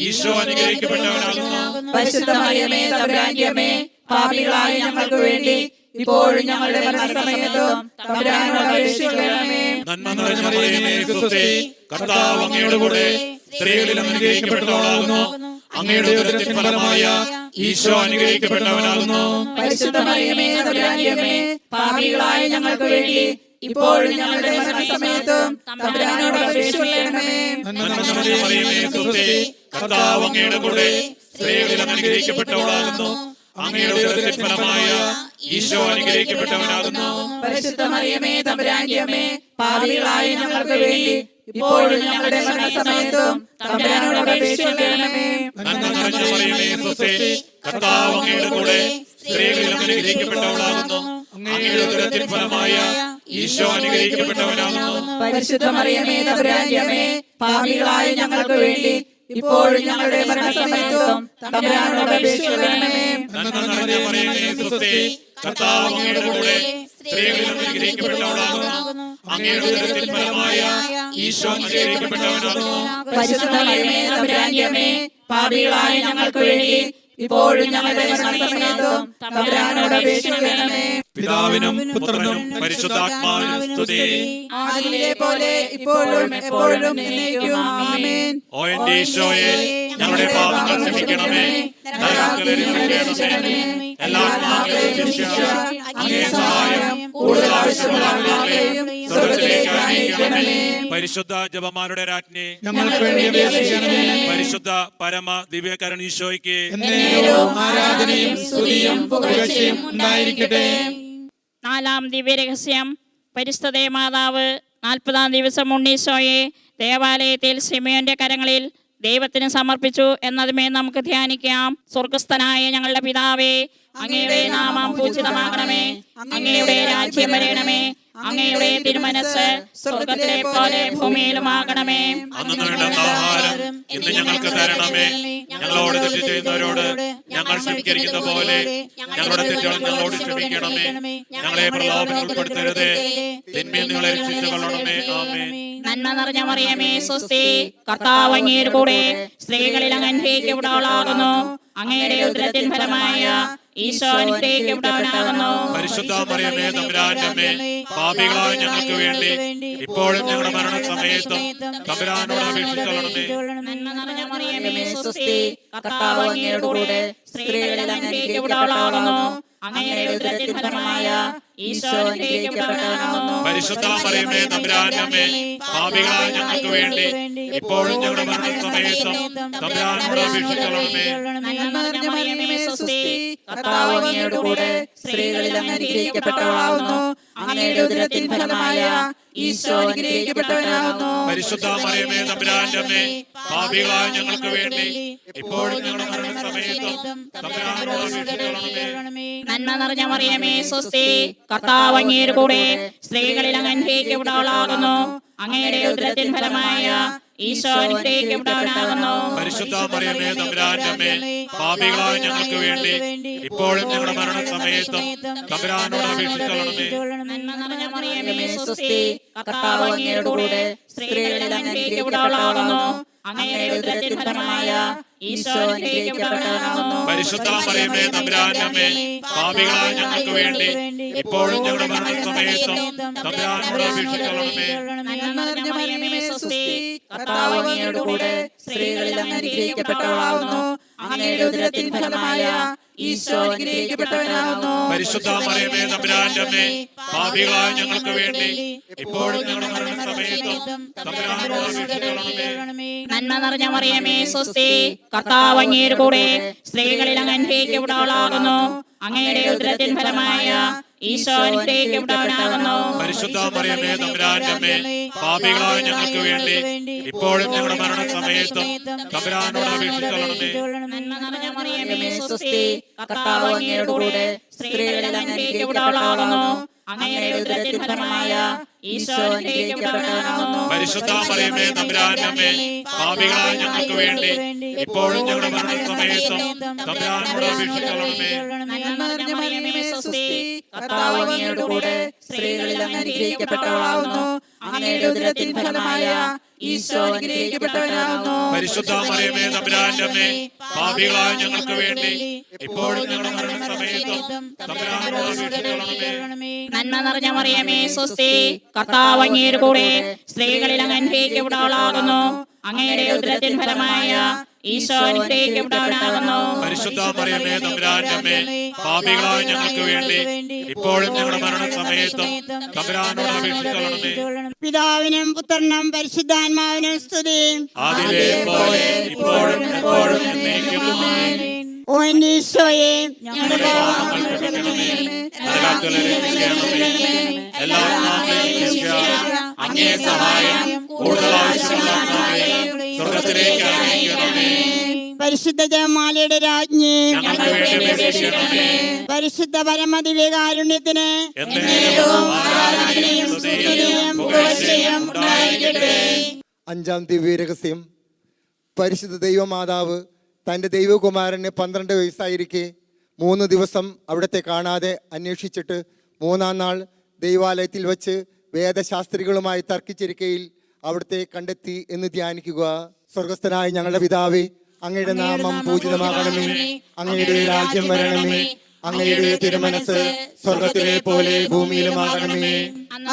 ഈശോ അനുഗ്രഹിക്കപ്പെട്ടവനാകുന്നു. പരിശുദ്ധ മറിയമേ തമ്പുരാന്റെ അമ്മേ, പാപികളായ ഞങ്ങൾക്ക് വേണ്ടി ഇപ്പോഴും ഞങ്ങളുടെ മരണസമയത്തും തമ്പുരാനോട് അപേക്ഷിക്കണമേ. നന്മ നിറഞ്ഞ മറിയമേ സ്വസ്തി, കർത്താവ് അങ്ങയുടെ കൂടെ സ്ത്രീകളിൽ അനുഗ്രഹിക്കപ്പെട്ടവളാകുന്നു. അങ്ങയുടെ ഉദരത്തിൻ ഫലമായ ഈശോ അനുഗ്രഹിക്കപ്പെട്ടവനാകുന്നു. പരിശുദ്ധ മറിയമേ തമ്പുരാന്റെ അമ്മേ, പാപികളായ ഞങ്ങൾക്ക് വേണ്ടി ഇപ്പോഴും ഞങ്ങളുടെ മരണസമയത്തും തമ്പുരാനോട് അപേക്ഷിക്കണമേ. നന്മ നിറഞ്ഞ മറിയമേ സ്വസ്തി, കർത്താവ് അങ്ങയുടെ കൂടെ സ്ത്രീകളിൽ അനുഗ്രഹിക്കപ്പെട്ടവളാകുന്നു. അങ്ങയുടെ ഉദരത്തിൻ ഫലമായ ഈശോ അനുഗ്രഹിക്കപ്പെട്ടവനാകുന്നു. പരിശുദ്ധ മറിയമേ തമ്പുരാന്റെ അമ്മേ, പാപികളായ ഞങ്ങൾക്ക് വേണ്ടി ഇപ്പോഴും ഞങ്ങളുടെ മരണസമയത്തും തമ്പുരാനോട് അപേക്ഷിക്കണമേ. നന്മ നിറഞ്ഞ മറിയമേ സ്വസ്തി, കർത്താവ് അങ്ങയുടെ കൂടെ സ്ത്രീകളിൽ അനുഗ്രഹിക്കപ്പെട്ടവളാകുന്നു. അങ്ങയുടെ ഉദരത്തിൻ ഫലമായ ഈശോ അനുഗ്രഹിക്കപ്പെട്ടവനാകുന്നു. പരിശുദ്ധ മറിയമേ തമ്പുരാന്റെ അമ്മേ, പാപികളായ ഞങ്ങൾക്ക് വേണ്ടി ഇപ്പോഴും ഞങ്ങളുടെ മരണസമയത്തും തമ്പുരാനോട് അപേക്ഷിക്കണമേ. നന്മ നിറഞ്ഞ മറിയമേ, സ്വസ്തി, കർത്താവ് അങ്ങയുടെ കൂടെ സ്ത്രീകളിൽ അനുഗ്രഹിക്കപ്പെട്ടവളാകുന്നു. അങ്ങയുടെ ഉദരത്തിൻ ഫലമായ ഈശോ അനുഗ്രഹിക്കപ്പെട്ടവനാകുന്നു. പരിശുദ്ധ മറിയമേ തമ്പുരാന്റെ അമ്മേ, പാപികളായ ഞങ്ങൾക്ക് വേണ്ടി ഇപ്പോഴും ഞങ്ങളുടെ മരണസമയത്തും തമ്പുരാനോട് അപേക്ഷിക്കണമേ. പിതാവിനും പുത്രനും പരിശുദ്ധാത്മാവിനും സ്തുതി. ആദിയിലെ പോലെ ഇപ്പോഴും എപ്പോഴും എന്നേക്കും ആമേൻ. ഓ എന്റെ ഈശോയെ, ഞങ്ങളുടെ പാപങ്ങൾ ക്ഷമിക്കണമേ, നരകത്തിൽ രക്ഷിക്കണമേ, എല്ലാ ആത്മാക്കളെയും രക്ഷിക്കുക. അങ്ങേ സഹായം കൂടുതൽ ആവശ്യമുള്ളവരെയും സ്വർഗ്ഗത്തിലേക്ക് അയക്കണമേ. പരിശുദ്ധ ജപമാരുടെ രാജ്ഞി, ഞങ്ങൾക്ക് വേണ്ടി അപേക്ഷിക്കണമേ. പരിശുദ്ധ പരമ ദിവ്യകരണ ഈശോയ്ക്ക് എന്നേരവും ആരാധനയും സ്തുതിയും പുകഴ്ചയും ഉണ്ടായിരിക്കട്ടെ. 4-ാം ദിവ്യരഹസ്യം. പരിശുദ്ധ മാതാവ് 40-ാം ദിവസം ഉണ്ണീശോയെ ദേവാലയത്തിൽ ശിമയോന്റെ കരങ്ങളിൽ ദൈവത്തിന് സമർപ്പിച്ചു എന്നതുമേ നമുക്ക് ധ്യാനിക്കാം. സ്വർഗസ്ഥനായ ഞങ്ങളുടെ പിതാവേ, അങ്ങയുടെ നാമം പൂജിതമാകണമേ, അങ്ങയുടെ രാജ്യം വരണമേ, അങ്ങയുടെ തിരുമനസ് സ്വർഗത്തിലെ പോലെ ഭൂമിയിലുമാകണമേ. അന്നു വേണ്ട ആഹാരം ഇന്ന് ഞങ്ങൾക്ക് തരണമേ. ഞങ്ങളോട് തെറ്റ് ചെയ്യുന്നവരോട് ഞങ്ങൾ ക്ഷമിക്കുന്ന പോലെ ഞങ്ങളുടെ തെറ്റുകൾ ഞങ്ങളോട് ക്ഷമിക്കണമേ. ഞങ്ങളെ പ്രലോഭനത്തിൽ ഉൾപ്പെടുത്തരുതേ, തിന്മയിൽ നിങ്ങളെ രക്ഷിച്ചു കൊള്ളണമേ. ആമേൻ. നന്മ നിറഞ്ഞ മറിയമേ, സ്വസ്തി, കർത്താവ് അങ്ങയുടെ കൂടെ സ്ത്രീകളിൽ അങ്ങ് അനുഗ്രഹിക്കപ്പെട്ടവളാകുന്നു. അങ്ങയുടെ ഉദരത്തിൻ ഫലമായ ഈശോ അനുഗ്രഹിക്കപ്പെട്ടവനാകുന്നു. പരിശുദ്ധ മറിയമേ തമ്പുരാന്റെ അമ്മേ, പാപികളായ ഞങ്ങൾക്ക് വേണ്ടി ഇപ്പോഴും ഞങ്ങളുടെ മരണസമയത്തും തമ്പുരാനോട് അപേക്ഷിച്ചുകൊള്ളണമേ. നന്മ നിറഞ്ഞ മറിയമേ, സ്വസ്തി, കർത്താവ് അങ്ങയുടെ കൂടെ സ്ത്രീകളിൽ അങ്ങ് അനുഗ്രഹിക്കപ്പെട്ടവളാകുന്നു. അങ്ങയുടെ ഉദരത്തിൻ ഫലമായ ഈശോ അനുഗ്രഹിക്കപ്പെട്ടവനാകുന്നു. പരിശുദ്ധ മറിയമേ തമ്പുരാന്റെ അമ്മേ, പാപികളായ ഞങ്ങൾക്ക് വേണ്ടി ഇപ്പോഴും ഞങ്ങളുടെ മരണസമയത്തും തമ്പുരാനോട് അപേക്ഷിച്ചുകൊള്ളണമേ. നന്മ നിറഞ്ഞ മറിയമേ, സ്വസ്തി, കർത്താവ് അങ്ങയുടെ കൂടെ സ്ത്രീകളിൽ അങ്ങ് അനുഗ്രഹിക്കപ്പെട്ടവളാകുന്നു. അങ്ങയുടെ ഉദരത്തിൻ ഫലമായ ഈശോ അനുഗ്രഹിക്കപ്പെട്ടവനാകുന്നു. പരിശുദ്ധ മറിയമേ തമ്പുരാന്റെ അമ്മേ, പാപികളായ ഞങ്ങൾക്ക് വേണ്ടി ഇപ്പോഴും ഞങ്ങളുടെ മരണസമയത്തും തമ്പുരാനോട് അപേക്ഷിച്ചുകൊള്ളണമേ. നന്മ നിറഞ്ഞ മറിയമേ, സ്വസ്തി, കർത്താവ് അങ്ങയുടെ കൂടെ സ്ത്രീകളിൽ അങ്ങ് അനുഗ്രഹിക്കപ്പെട്ടവളാകുന്നു. അങ്ങയുടെ ഉദരത്തിൻ ഫലമായ ഈശോ അനുഗ്രഹിക്കപ്പെട്ടവനാകുന്നു. പരിശുദ്ധ മറിയമേ തമ്പുരാന്റെ അമ്മേ, പാപികളായ ഞങ്ങൾക്ക് വേണ്ടി ഇപ്പോഴും ഞങ്ങളുടെ മരണസമയത്തും തമ്പുരാനോട് അപേക്ഷിച്ചുകൊള്ളണമേ. നന്മ നിറഞ്ഞ മറിയമേ, സ്വസ്തി, കർത്താവ് അങ്ങയുടെ കൂടെ സ്ത്രീകളിൽ അങ്ങ് അനുഗ്രഹിക്കപ്പെട്ടവളാകുന്നു. അങ്ങയുടെ ഉദരത്തിൻ ഫലമായ ഈശോ അനുഗ്രഹിക്കപ്പെട്ടവനാകുന്നു. പരിശുദ്ധ മറിയമേ തമ്പുരാന്റെ അമ്മേ, പാപികളായ ഞങ്ങൾക്ക് വേണ്ടി ഇപ്പോഴും ഞങ്ങളുടെ മരണസമയത്തും തമ്പുരാനോട് അപേക്ഷിച്ചുകൊള്ളണമേ. നന്മ നിറഞ്ഞ മറിയമേ, സ്വസ്തി, കർത്താവ് അങ്ങയുടെ കൂടെ സ്ത്രീകളിൽ അങ്ങ് അനുഗ്രഹിക്കപ്പെട്ടവളാകുന്നു. അങ്ങയുടെ ഉദരത്തിൻ ഫലമായ ഈശോ അനുഗ്രഹിക്കപ്പെട്ടവനാകുന്നു. പരിശുദ്ധ മറിയമേ തമ്പുരാന്റെ അമ്മേ, പാപികളായ ഞങ്ങൾക്ക് വേണ്ടി ഇപ്പോഴും ഞങ്ങളുടെ മരണസമയത്തും തമ്പുരാനോട് അപേക്ഷിച്ചുകൊള്ളണമേ. നന്മ നിറഞ്ഞ മറിയമേ, സ്വസ്തി, കർത്താവ് അങ്ങയുടെ കൂടെ സ്ത്രീകളിൽ അങ്ങ് അനുഗ്രഹിക്കപ്പെട്ടവളാകുന്നു. അങ്ങയുടെ ഉദരത്തിൻ ഫലമായ ഈശോ അനുഗ്രഹിക്കപ്പെട്ടവനാകുന്നു. പരിശുദ്ധ മറിയമേ തമ്പുരാന്റെ അമ്മേ, പാപികളായ ഞങ്ങൾക്ക് വേണ്ടി ഇപ്പോഴും ഞങ്ങളുടെ മരണസമയത്തും തമ്പുരാനോട് അപേക്ഷിച്ചുകൊള്ളണമേ. നന്മ നിറഞ്ഞ മറിയമേ, സ്വസ്തി, കർത്താവ് അങ്ങയുടെ കൂടെ സ്ത്രീകളിൽ അങ്ങ് അനുഗ്രഹിക്കപ്പെട്ടവളാകുന്നു. അങ്ങയുടെ ഉദരത്തിൻ ഫലമായ ഈശോ അനുഗ്രഹിക്കപ്പെട്ടവനാകുന്നു. പരിശുദ്ധ മറിയമേ തമ്പുരാന്റെ അമ്മേ, പാപികളായ ഞങ്ങൾക്ക് വേണ്ടി ഇപ്പോഴും ഞങ്ങളുടെ മരണസമയത്തും തമ്പുരാനോട് അപേക്ഷിച്ചുകൊള്ളണമേ. നന്മ നിറഞ്ഞ മറിയമേ, സ്വസ്തി, കർത്താവ് അങ്ങയുടെ കൂടെ സ്ത്രീകളിൽ അങ്ങ് അനുഗ്രഹിക്കപ്പെട്ടവളാകുന്നു. അങ്ങയുടെ ഉദരത്തിൻ ഫലമായ ഈശോ അനുഗ്രഹിക്കപ്പെട്ടവനാകുന്നു. പരിശുദ്ധ മറിയമേ തമ്പുരാന്റെ അമ്മേ, പാപികളായ ഞങ്ങൾക്ക് വേണ്ടി ഇപ്പോഴും ഞങ്ങളുടെ മരണസമയത്തും തമ്പുരാനോട് അപേക്ഷിച്ചുകൊള്ളണമേ. നന്മ നിറഞ്ഞ മറിയമേ, സ്വസ്തി, കർത്താവ് അങ്ങയുടെ കൂടെ സ്ത്രീകളിൽ അങ്ങ് അനുഗ്രഹിക്കപ്പെട്ടവളാകുന്നു. അങ്ങയുടെ ഉദരത്തിൻ ഫലമായ ഈശോ അനുഗ്രഹിക്കപ്പെട്ടവനാകുന്നു. പരിശുദ്ധ മറിയമേ തമ്പുരാന്റെ അമ്മേ, പാപികളായ ഞങ്ങൾക്ക് വേണ്ടി ഇപ്പോഴും ഞങ്ങളുടെ മരണസമയത്തും തമ്പുരാനോട് അപേക്ഷിച്ചുകൊള്ളണമേ. പിതാവിനും പുത്രനും പരിശുദ്ധാത്മാവിനും സ്തുതി. ആദിയിലെ പോലെ ഇപ്പോഴും എപ്പോഴും എന്നേക്കും ആമേൻ. ഓ എന്റെ ഈശോയെ, ഞങ്ങളുടെ പാപങ്ങൾ ക്ഷമിക്കണമേ, നരകത്തിൽ രക്ഷിക്കണമേ, എല്ലാ ആത്മാക്കളെയും രക്ഷിക്കുക. അങ്ങേ സഹായം കൂടുതൽ ആവശ്യമുള്ള ആത്മാക്കളെ സ്വർഗ്ഗത്തിലേക്ക് അയക്കണമേ. പരിശുദ്ധ ജപമാലയുടെ രാജ്ഞി, ഞങ്ങൾക്ക് വേണ്ടി അപേക്ഷിക്കണമേ. പരിശുദ്ധ പരമദിവ്യകാരുണ്യത്തിന് എന്നേരവും ആരാധനയും സ്തുതിയും പുകഴ്ചയും ഉണ്ടായിരിക്കട്ടെ. അഞ്ചാം ദിവ്യരഹസ്യം. പരിശുദ്ധ ദൈവമാതാവ് തൻ്റെ ദൈവകുമാരന് 12 വയസ്സായിരിക്കെ 3 ദിവസം അവിടത്തെ കാണാതെ അന്വേഷിച്ചിട്ട് 3-ാം നാൾ ദൈവാലയത്തിൽ വച്ച് വേദശാസ്ത്രികളുമായി തർക്കിച്ചിരിക്കയിൽ അവിടുത്തെ കണ്ടെത്തി എന്ന് ധ്യാനിക്കുക. സ്വർഗസ്ഥനായ ഞങ്ങളുടെ പിതാവേ, അങ്ങയുടെ നാമം പൂജിതമാകണമേ. അങ്ങയുടെ രാജ്യം വരണമേ. അങ്ങയുടെ തിരുമനസ് സ്വർഗത്തിലെ പോലെ ഭൂമിയിലുമാകണമേ.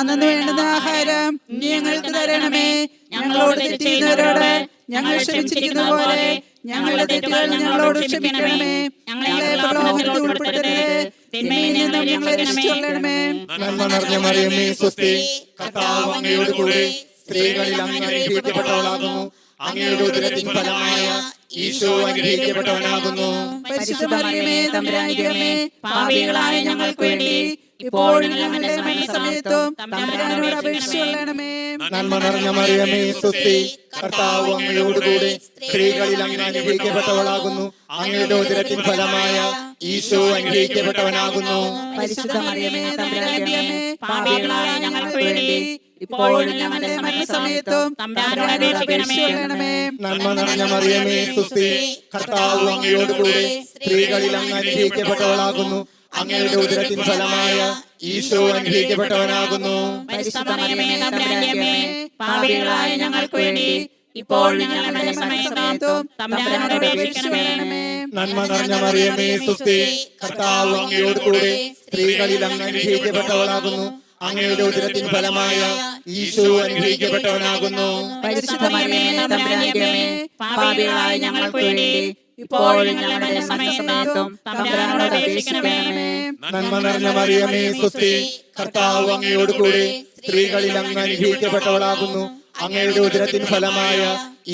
അന്നു വേണ്ടുന്ന ആഹാരം നീ ഞങ്ങൾക്ക് തരണമേ. ഞങ്ങളോട് തെറ്റ് ചെയ്യുന്നവരോട് ഞങ്ങൾ ക്ഷമിച്ചിരിക്കുന്ന പോലെ ഞങ്ങളുടെ തെറ്റുകൾ ഞങ്ങളോട് ക്ഷമിക്കണമേ. ഞങ്ങളെ പ്രലോഭനത്തിൽ ഉൾപ്പെടുത്തരുത്, തിന്മയിൽ നിന്നും ഞങ്ങളെ രക്ഷിച്ചുകൊള്ളണമേ. നന്മ നിറഞ്ഞ മറിയമേ, സ്വസ്തി. കർത്താവ് അങ്ങയോട് കൂടെ സ്ത്രീകളിൽ അങ്ങ് അനുഗ്രഹിക്കപ്പെട്ടവളാകുന്നു. അങ്ങയുടെ ഉദരത്തിൻ ഫലമായ ഈശോ അനുഗ്രഹിക്കപ്പെട്ടവനാകുന്നു. പരിശുദ്ധ മറിയമേ, തമ്പുരാന്റെ അമ്മേ, പാപികളായ ഞങ്ങൾക്ക് വേണ്ടി ഇപ്പോഴും ഞങ്ങളുടെ മരണസമയത്തും തമ്പുരാനോട് അപേക്ഷിച്ചുകൊള്ളണമേ. നന്മ നിറഞ്ഞ മറിയമേ, സ്വസ്തി. കർത്താവ് അങ്ങയോട് കൂടെ സ്ത്രീകളിൽ അങ്ങ് അനുഗ്രഹിക്കപ്പെട്ടവളാകുന്നു. അങ്ങയുടെ ഉദരത്തിൻ ഫലമായ ഈശോ അനുഗ്രഹിക്കപ്പെട്ടവനാകുന്നു. പരിശുദ്ധ മറിയമേ, തമ്പുരാന്റെ അമ്മേ, പാപികളായ ഞങ്ങൾക്ക് വേണ്ടി ഇപ്പോഴും ഞങ്ങളുടെ മരണസമയത്തും തമ്പുരാനോട് അപേക്ഷിച്ചുകൊള്ളണമേ. നന്മ നിറഞ്ഞ മറിയമേ, സ്വസ്തി. കർത്താവ് അങ്ങയോട് കൂടെ സ്ത്രീകളിൽ അങ്ങ് അനുഗ്രഹിക്കപ്പെട്ടവളാകുന്നു. അങ്ങയുടെ ഉദരത്തിൻ ഫലമായ ഈശോ അനുഗ്രഹിക്കപ്പെട്ടവനാകുന്നു. പരിശുദ്ധ മറിയമേ, തമ്പുരാന്റെ അമ്മേ, പാപികളായ ഞങ്ങൾക്ക് വേണ്ടി ഇപ്പോഴും ഞങ്ങളുടെ മരണസമയത്തും തമ്പുരാനോട് അപേക്ഷിച്ചുകൊള്ളണമേ. നന്മ നിറഞ്ഞ മറിയമേ, സ്വസ്തി. കർത്താവ് അങ്ങയോട് കൂടെ സ്ത്രീകളിൽ അങ്ങ് അനുഗ്രഹിക്കപ്പെട്ടവളാകുന്നു. അങ്ങയുടെ ഉദരത്തിൻ ഫലമായ ഈശോ അനുഗ്രഹിക്കപ്പെട്ടവനാകുന്നു. പരിശുദ്ധ മറിയമേ, തമ്പുരാന്റെ അമ്മേ, പാപികളായ ഞങ്ങൾക്ക് വേണ്ടി ഇപ്പോഴും ഞങ്ങളുടെ മരണസമയത്തും തമ്പുരാനോട് അപേക്ഷിക്കണമേ. നന്മ നിറഞ്ഞ മറിയമേ, സ്വസ്തി. കർത്താവ് അങ്ങയോട് കൂടെ സ്ത്രീകളിൽ അങ്ങ് അനുഗ്രഹിക്കപ്പെട്ടവളാകുന്നു. അങ്ങയുടെ ഉദരത്തിൻ ഫലമായ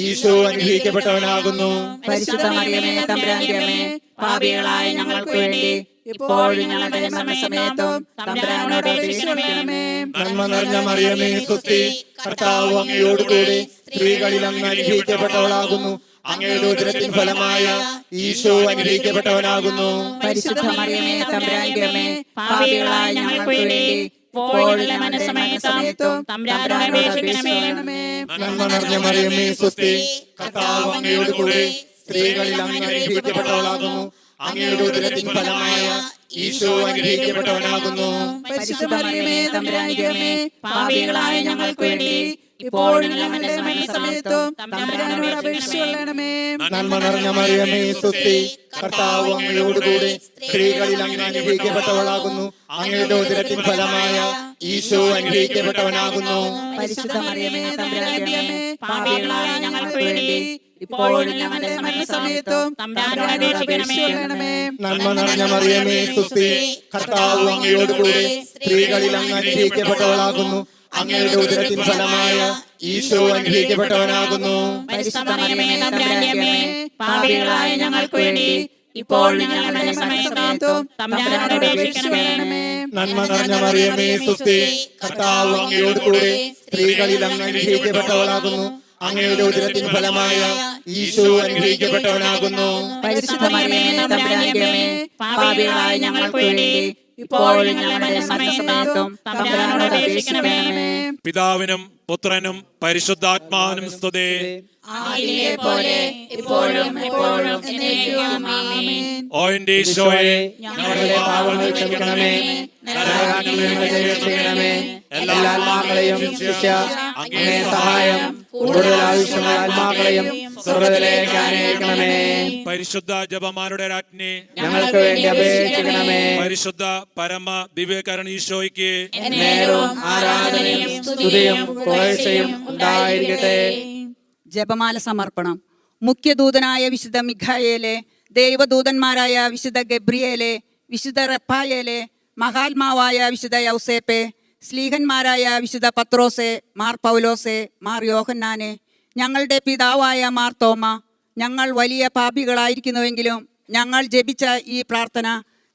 ഈശോ അനുഗ്രഹിക്കപ്പെട്ടവനാകുന്നു. പരിശുദ്ധ മറിയമേ, തമ്പുരാന്റെ അമ്മേ, പാപികളായ ഞങ്ങൾക്ക് വേണ്ടി ഇപ്പോഴും ഞങ്ങളുടെ മരണസമയത്തും തമ്പുരാനോട് അപേക്ഷിക്കണമേ. നന്മ നിറഞ്ഞ മറിയമേ, സ്വസ്തി. കർത്താവ് അങ്ങയോട് കൂടെ സ്ത്രീകളിൽ അങ്ങ് അനുഗ്രഹിക്കപ്പെട്ടവളാകുന്നു. അങ്ങയുടെ ഉദരത്തിൻ ഫലമായ ഈശോ അനുഗ്രഹിക്കപ്പെട്ടവനാകുന്നു. പരിശുദ്ധ മറിയമേ, തമ്പുരാന്റെ അമ്മേ, പാപികളായ ഞങ്ങൾക്ക് വേണ്ടി ഇപ്പോഴും ഞങ്ങളുടെ മരണസമയത്തും തമ്പുരാനോട് അപേക്ഷിക്കണമേ. നന്മ നിറഞ്ഞ മറിയമേ, സ്വസ്തി. കർത്താവ് അങ്ങയോട് കൂടെ സ്ത്രീകളിൽ അങ്ങ് അനുഗ്രഹിക്കപ്പെട്ടവളാകുന്നു. അങ്ങയുടെ ഉദരത്തിൻ ഫലമായ ഈശോ അനുഗ്രഹിക്കപ്പെട്ടവനാകുന്നു. പരിശുദ്ധ മറിയമേ, തമ്പുരാന്റെ അമ്മേ, പാപികളായ ഞങ്ങൾക്ക് വേണ്ടി ഇപ്പോഴും ഞങ്ങളുടെ മരണസമയത്തും തമ്പുരാനോട് അപേക്ഷിച്ചുകൊള്ളണമേ. നന്മ നിറഞ്ഞ മറിയമേ, സ്വസ്തി. കർത്താവ് അങ്ങയോട് കൂടെ സ്ത്രീകളിൽ അങ്ങ് അനുഗ്രഹിക്കപ്പെട്ടവളാകുന്നു. അങ്ങയുടെ ഉദരത്തിൻ ഫലമായ ഈശോ അനുഗ്രഹിക്കപ്പെട്ടവനാകുന്നു. പരിശുദ്ധ മറിയമേ, തമ്പുരാന്റെ അമ്മേ, പാപികളായ ഞങ്ങൾക്ക് വേണ്ടി ഇപ്പോഴും ഞങ്ങളുടെ മരണസമയത്തും തമ്പുരാനോട് അപേക്ഷിച്ചുകൊള്ളണമേ. നന്മ നിറഞ്ഞ മറിയമേ, സ്വസ്തി. കർത്താവ് അങ്ങയോട് കൂടെ സ്ത്രീകളിൽ അങ്ങ് അനുഗ്രഹിക്കപ്പെട്ടവളാകുന്നു. അങ്ങയുടെ ഉദരത്തിൻ ഫലമായ ഈശോ അനുഗ്രഹിക്കപ്പെട്ടവനാകുന്നു. പരിശുദ്ധ മറിയമേ, തമ്പുരാന്റെ അമ്മേ, പാപികളായ ഞങ്ങൾക്ക് വേണ്ടി ഇപ്പോഴും ഞങ്ങളുടെ മരണസമയത്തും തമ്പുരാനോട് അപേക്ഷിച്ചുകൊള്ളണമേ. നന്മ നിറഞ്ഞ മറിയമേ, സ്വസ്തി. കർത്താവ് അങ്ങയോട് കൂടെ സ്ത്രീകളിൽ അങ്ങ് അനുഗ്രഹിക്കപ്പെട്ടവളാകുന്നു. അങ്ങയുടെ ഉദരത്തിൻ ഫലമായ ഈശോ അനുഗ്രഹിക്കപ്പെട്ടവനാകുന്നു. പരിശുദ്ധ മറിയമേ, തമ്പുരാന്റെ അമ്മേ, പാപികളായ ഞങ്ങൾക്ക് വേണ്ടി ഇപ്പോഴും ഞങ്ങളുടെ മരണസമയത്തും തമ്പുരാനോട് അപേക്ഷിക്കണമേ. പിതാവിനും പുത്രനും പരിശുദ്ധാത്മാവിനും സ്തുതി. ആദിയിലെ പോലെ ഇപ്പോഴും എപ്പോഴും എന്നേക്കും ആമേൻ. ഓ എന്റെ ഈശോയെ, ഞങ്ങളുടെ പാപങ്ങൾ ക്ഷമിക്കണമേ. നരകാഗ്നിയിൽ നിന്ന് ഞങ്ങളെ രക്ഷിക്കണമേ. എല്ലാ ആത്മാക്കളെയും ശിക്ഷ അങ്ങേ സഹായം കൂടുതൽ ആവശ്യമായ ആത്മാക്കളെയും സ്വർഗ്ഗത്തിലേക്ക് അനയിക്കണമേ. പരിശുദ്ധ ജപമാരുടെ രാജ്ഞി, ഞങ്ങൾക്ക് വേണ്ടി അപേക്ഷിക്കണമേ. പരിശുദ്ധ പരമ ദിവ്യകാരുണ്യ ഈശോയ്ക്ക് നേരവും ആരാധനയും സ്തുതിയും പുകഴ്ചയും ഉണ്ടായിരിക്കട്ടെ. ജപമാല സമർപ്പണം. മുഖ്യദൂതനായ വിശുദ്ധ മിഖായേലെ, ദൈവദൂതന്മാരായ വിശുദ്ധ ഗബ്രിയേലെ, വിശുദ്ധ റഫായേലെ, മഹാത്മാവായ വിശുദ്ധ യൗസേപ്പെ, സ്ലീഹന്മാരായ വിശുദ്ധ പത്രോസെ, മാർ പൗലോസെ, മാർ യോഹന്നാനെ, ഞങ്ങളുടെ പിതാവായ മാർ തോമ, ഞങ്ങൾ വലിയ പാപികളായിരിക്കുന്നുവെങ്കിലും ഞങ്ങൾ ജപിച്ച ഈ പ്രാർത്ഥന